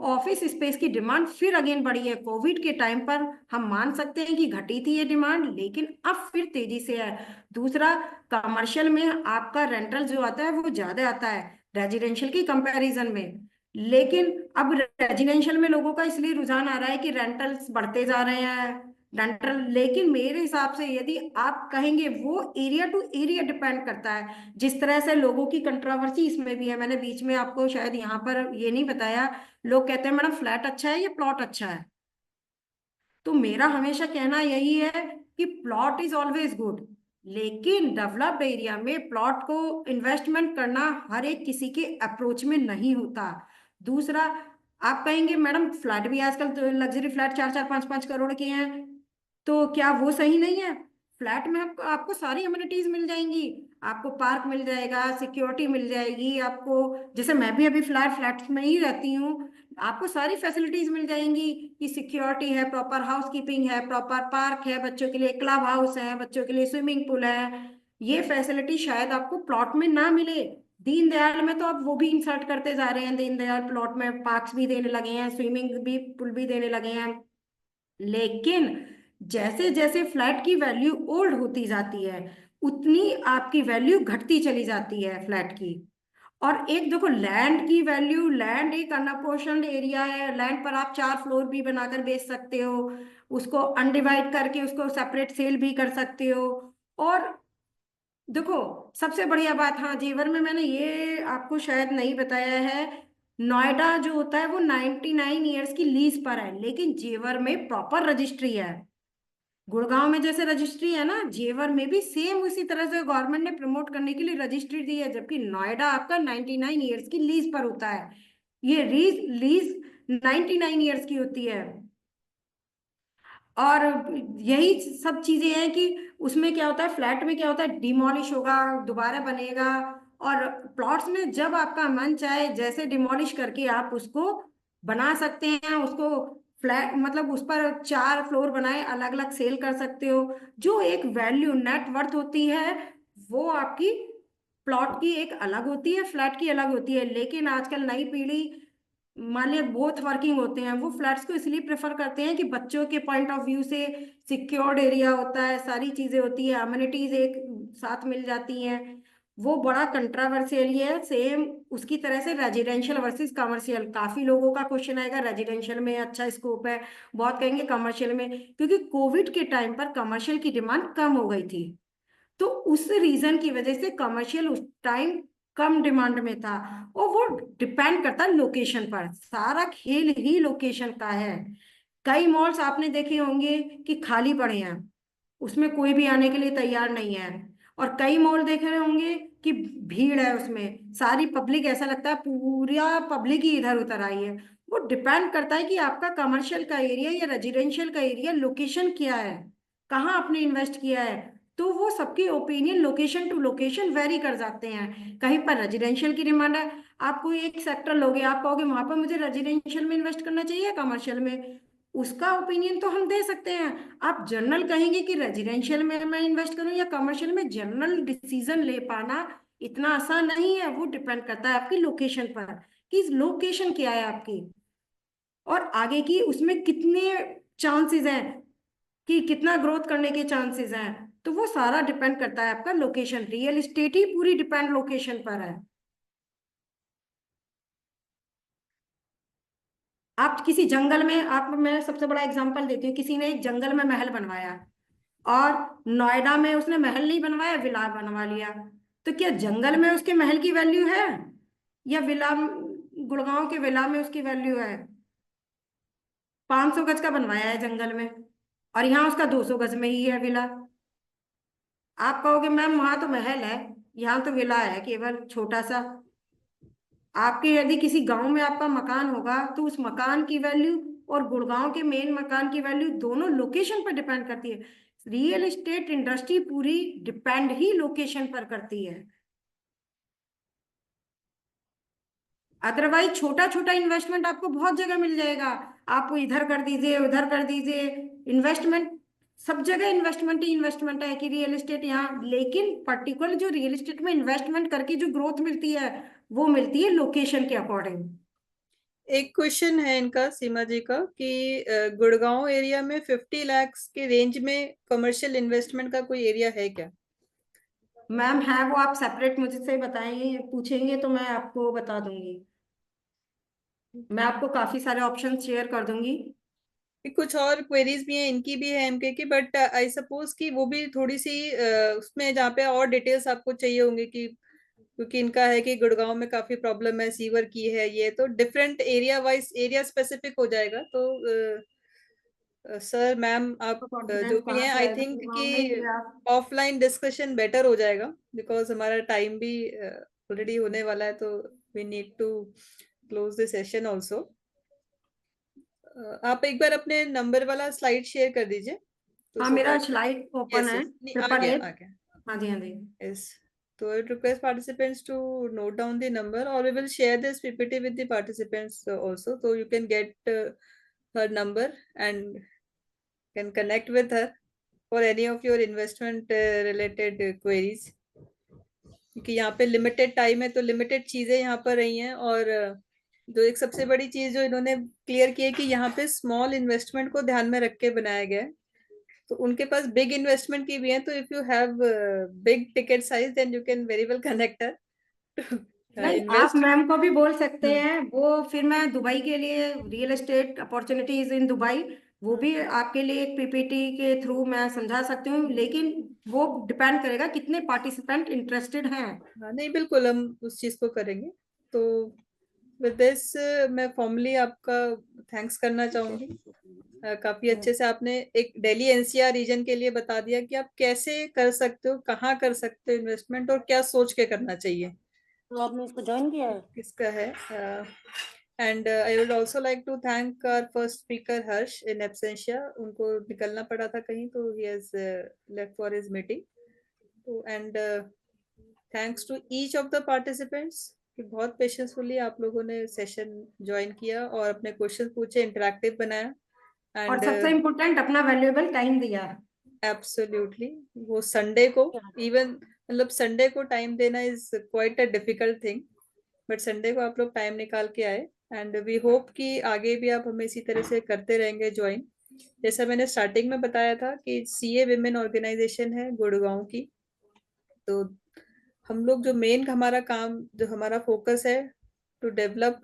ऑफिस स्पेस की डिमांड फिर अगेन बढ़ी है। कोविड के टाइम पर हम मान सकते हैं कि घटी थी ये डिमांड, लेकिन अब फिर तेजी से है। दूसरा, कमर्शियल में आपका रेंटल जो आता है वो ज्यादा आता है रेजिडेंशियल की कंपैरिजन में, लेकिन अब रेजिडेंशियल में लोगों का इसलिए रुझान आ रहा है कि रेंटल्स बढ़ते जा रहे हैं रेंटल, लेकिन मेरे हिसाब से यदि आप कहेंगे वो एरिया टू एरिया डिपेंड करता है। जिस तरह से लोगों की कंट्रोवर्सी इसमें भी है, मैंने बीच में आपको शायद यहाँ पर ये नहीं बताया, लोग कहते हैं मैडम फ्लैट अच्छा है या प्लॉट अच्छा है, तो मेरा हमेशा कहना यही है कि प्लॉट इज ऑलवेज गुड, लेकिन डेवलप्ड एरिया में प्लॉट को इन्वेस्टमेंट करना हर एक किसी के अप्रोच में नहीं होता। दूसरा, आप कहेंगे मैडम फ्लैट भी आजकल तो लग्जरी फ्लैट 4-4 5-5 करोड़ के हैं, तो क्या वो सही नहीं है? फ्लैट में आपको सारी अम्यूनिटीज मिल जाएंगी, आपको पार्क मिल जाएगा, सिक्योरिटी मिल जाएगी आपको, जैसे मैं भी अभी फिलहाल फ्लैट में ही रहती हूँ, आपको सारी फैसिलिटीज मिल जाएंगी कि सिक्योरिटी है, प्रॉपर हाउस कीपिंग है, प्रॉपर पार्क है, बच्चों के लिए क्लब हाउस है, बच्चों के लिए स्विमिंग पूल है। ये फैसिलिटी शायद आपको प्लॉट में ना मिले। दीनदयाल में तो अब वो भी इंसर्ट करते जा रहे हैं, दीनदयाल प्लॉट में पार्क्स भी देने लगे हैं, स्विमिंग भी पूल भी देने लगे हैं, लेकिन जैसे जैसे फ्लैट की वैल्यू ओल्ड होती जाती है उतनी आपकी वैल्यू घटती चली जाती है फ्लैट की। और एक देखो लैंड की वैल्यू, लैंड एक अनअपोर्शन्ड एरिया है, लैंड पर आप 4 फ्लोर भी बनाकर बेच सकते हो, उसको अनडिवाइड करके उसको सेपरेट सेल भी कर सकते हो। और देखो सबसे बढ़िया बात, हाँ जेवर में मैंने ये आपको शायद नहीं बताया है, नोएडा जो होता है वो 99 ईयर्स की लीज पर है, लेकिन जेवर में प्रॉपर रजिस्ट्री है। गुड़गांव में जैसे रजिस्ट्री है ना, जेवर में भी सेम उसी तरह से गवर्नमेंट ने प्रमोट करने के लिए रजिस्ट्री दी है, जबकि नोएडा आपका 99 ईयर्स की लीज पर होता है, ये लीज लीज 99 ईयर्स की होती है। और यही सब चीजें हैं कि उसमें क्या होता है, फ्लैट में क्या होता है, डिमोलिश होगा दोबारा बनेगा, और प्लॉट्स में जब आपका मन चाहे जैसे डिमोलिश करके आप उसको बना सकते हैं, उसको फ्लैट मतलब उस पर 4 फ्लोर बनाए अलग अलग सेल कर सकते हो। जो एक वैल्यू नेट वर्थ होती है वो आपकी प्लॉट की एक अलग होती है, फ्लैट की अलग होती है, लेकिन आजकल नई पीढ़ी मान लिया बोथ वर्किंग होते हैं, वो फ्लैट्स को इसलिए प्रेफर करते हैं कि बच्चों के पॉइंट ऑफ व्यू से सिक्योर्ड एरिया होता है, सारी चीजें होती है, अम्यूनिटीज एक साथ मिल जाती हैं। वो बड़ा कंट्रोवर्शियल ही है, सेम उसकी तरह से रेजिडेंशियल वर्सेस कमर्शियल, काफी लोगों का क्वेश्चन आएगा रेजिडेंशियल में अच्छा स्कोप है, बहुत कहेंगे कमर्शियल में, क्योंकि कोविड के टाइम पर कमर्शियल की डिमांड कम हो गई थी, तो उस रीजन की वजह से कमर्शियल उस टाइम कम डिमांड में था। और वो डिपेंड करता है लोकेशन पर, सारा खेल ही लोकेशन का है। कई मॉल्स आपने देखे होंगे कि खाली पड़े हैं, उसमें कोई भी आने के लिए तैयार नहीं है, और कई मॉल देख रहे होंगे कि भीड़ है उसमें, सारी पब्लिक, ऐसा लगता है पूरा पब्लिक ही इधर उतर आई है। वो डिपेंड करता है कि आपका कमर्शियल का एरिया या रेजिडेंशियल का एरिया लोकेशन क्या है, कहाँ आपने इन्वेस्ट किया है। तो वो सबकी opinion location to location vary कर जाते हैं। कहीं पर रेजिडेंशियल की डिमांड है, आप कोई एक सेक्टर लोगे, आप कहोगे वहां पर मुझे रेजिडेंशियल में इन्वेस्ट करना चाहिए या कमर्शियल में, उसका ओपिनियन तो हम दे सकते हैं। आप जनरल कहेंगे कि रेजिडेंशियल में मैं इन्वेस्ट करूं या कमर्शियल में, जनरल डिसीजन ले पाना इतना आसान नहीं है। वो डिपेंड करता है आपकी लोकेशन पर, कि लोकेशन क्या है आपकी, और आगे की उसमें कितने चांसेस हैं, कि कितना ग्रोथ करने के चांसेस हैं। तो वो सारा डिपेंड करता है आपका लोकेशन। रियल एस्टेट ही पूरी डिपेंड लोकेशन पर है। आप किसी जंगल में, आप, मैं सबसे बड़ा एग्जांपल देती हूँ, किसी ने एक जंगल में महल बनवाया और नोएडा में उसने महल नहीं बनवाया, विला बनवा लिया। तो क्या जंगल में उसके महल की वैल्यू है, या विला, गुड़गांव के विला में उसकी वैल्यू है? 500 गज का बनवाया है जंगल में, और यहाँ उसका 200 गज में ही है विला। आप कहोगे मैम वहां तो महल है, यहाँ तो विला है केवल छोटा सा। आपके यदि किसी गांव में आपका मकान होगा तो उस मकान की वैल्यू और गुड़गांव के मेन मकान की वैल्यू दोनों लोकेशन पर डिपेंड करती है। रियल एस्टेट इंडस्ट्री पूरी डिपेंड ही लोकेशन पर करती है। अदरवाइज छोटा छोटा इन्वेस्टमेंट आपको बहुत जगह मिल जाएगा, आप इधर कर दीजिए उधर कर दीजिए, इन्वेस्टमेंट सब जगह इन्वेस्टमेंट ही इन्वेस्टमेंट है कि रियल एस्टेट यहाँ। लेकिन पर्टिकुलर जो रियल एस्टेट में इन्वेस्टमेंट करके जो ग्रोथ मिलती है वो मिलती है लोकेशन के अकॉर्डिंग। एक क्वेश्चन है इनका, सीमा जी का, कि गुड़गांव एरिया में 50 लाख के रेंज में कमर्शियल इन्वेस्टमेंट का कोई एरिया है क्या? मैम है, वो आप सेपरेट मुझसे बताएंगे, पूछेंगे तो मैं आपको बता दूंगी। मैं आपको काफी सारे ऑप्शन शेयर कर दूंगी। कि कुछ और क्वेरीज भी हैं, इनकी भी है, एमके की, बट आई सपोज कि वो भी थोड़ी सी उसमें जहाँ पे और डिटेल्स आपको चाहिए होंगे, कि क्योंकि इनका है कि गुड़गांव में काफी प्रॉब्लम है, सीवर की है, ये तो different area wise area specific हो जाएगा। तो सर मैम आप तो जो कॉन्फिडेंस भी कहाँ हैं, से आई आएगा थिंक गुड़गांव में कि कि आप। ऑफलाइन डिस्कशन बेटर हो जाएगा, बिकॉज हमारा टाइम भी ऑलरेडी होने वाला है, तो we need to close the session also. आप एक बार अपने नंबर वाला स्लाइड शेयर कर दीजिए, तो हाँ, सो मेरा दैट। स्लाइड ओपन यस है, यस, नहीं आ ट्रिपल गया एट। आ गया। हाँ जी, हाँ जी। Yes. So I would request participants to note down the number, or we will share this PPT with the participants also, so you can get her number and can connect with her for any of your investment related queries. क्योंकि यहाँ पे limited time है, तो limited चीजें यहाँ पर रही हैं, और जो एक सबसे बड़ी चीज जो इन्होंने क्लियर की है कि यहाँ पे स्मॉल इन्वेस्टमेंट को ध्यान में रख के बनाया गया है। तो उनके पास बिग इन्वेस्टमेंट की भी है, तो if you have big ticket size then you can very well connect her नहीं, आप इन्वेस्ट। मैम को भी बोल सकते हैं, वो फिर मैं दुबई के लिए, real estate opportunities in Dubai, वो भी आपके लिए एक पीपीटी के थ्रू मैं समझा सकती हूँ। लेकिन वो डिपेंड करेगा कितने पार्टिसिपेंट इंटरेस्टेड हैं। हाँ नहीं, बिल्कुल हम उस चीज को करेंगे। तो विद दिस मैं फॉर्मली आपका थैंक्स करना चाहूंगी। काफी अच्छे से आपने एक दिल्ली एनसीआर रीजन के लिए बता दिया कि आप कैसे कर सकते हो, कहाँ कर सकते हो इन्वेस्टमेंट, और क्या सोच के करना चाहिए। तो आपने इसको ज्वाइन किया है? किसका है? And I would also like to thank our first speaker Harsh in absentia, उनको निकलना पड़ा था कहीं, तो he has left for his meeting. तो and thanks to each of the participants कि बहुत पेशेंसफुली आप लोगों ने सेशन ज्वाइन किया और अपने क्वेश्चन पूछे, इंटरेक्टिव बनाया। और एंड सबसे इम्पोर्टेंट, अपना वैल्यूएबल टाइम दिया। एब्सोल्युटली, वो संडे को, इवन मतलब संडे को टाइम देना is quite a difficult thing, but Sunday को आप लोग टाइम निकाल के आए। एंड वी होप कि आगे भी आप हमें इसी तरह से करते रहेंगे ज्वाइन। जैसा मैंने स्टार्टिंग में बताया था कि सीए विमेन ऑर्गेनाइजेशन है गुड़गांव की, तो हम लोग जो मेन हमारा काम, जो हमारा फोकस है, टू डेवलप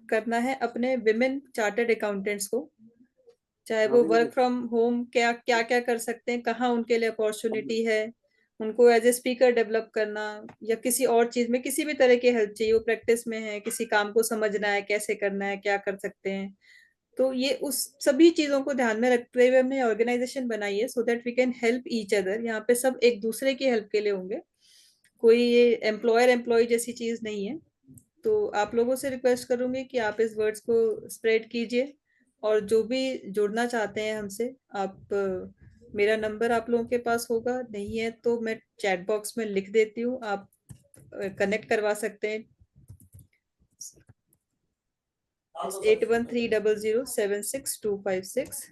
करना है अपने विमेन चार्टर्ड अकाउंटेंट्स को, चाहे वो वर्क फ्रॉम होम क्या क्या क्या कर सकते हैं, कहाँ उनके लिए अपॉर्चुनिटी है, उनको एज ए स्पीकर डेवलप करना, या किसी और चीज में किसी भी तरह की हेल्प चाहिए, वो प्रैक्टिस में है, किसी काम को समझना है कैसे करना है, क्या कर सकते हैं। तो ये उस सभी चीजों को ध्यान में रखते हुए हमने ऑर्गेनाइजेशन बनाई है, so that we can help each other. यहाँ पे सब एक दूसरे की हेल्प के लिए होंगे। कोई ये एम्प्लॉयर एम्प्लॉय जैसी चीज नहीं है। तो आप लोगों से रिक्वेस्ट करूंगी कि आप इस वर्ड्स को स्प्रेड कीजिए, और जो भी जुड़ना चाहते हैं हमसे, आप मेरा नंबर आप लोगों के पास होगा, नहीं है तो मैं चैट बॉक्स में लिख देती हूँ, आप कनेक्ट करवा सकते हैं। 8130076256।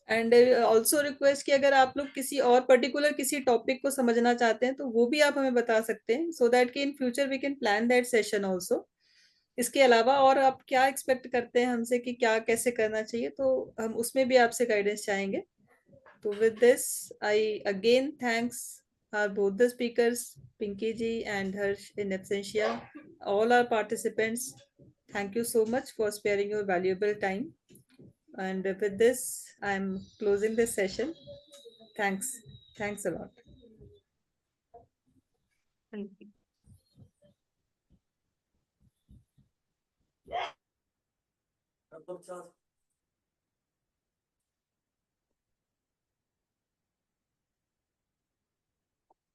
एंड ऑल्सो रिक्वेस्ट कि अगर आप लोग किसी और पर्टिकुलर किसी टॉपिक को समझना चाहते हैं तो वो भी आप हमें बता सकते हैं, सो दैट कि in future we can plan that session also. इसके अलावा और आप क्या एक्सपेक्ट करते हैं हमसे कि क्या कैसे करना चाहिए, तो हम उसमें भी आपसे गाइडेंस चाहेंगे। तो with this, I again thanks our both the speakers, Pinky ji and Harsh in absentia, all our participants. Thank you so much for sparing your valuable time. And with this, I'm closing this session. Thanks. Thanks a lot. Thank you.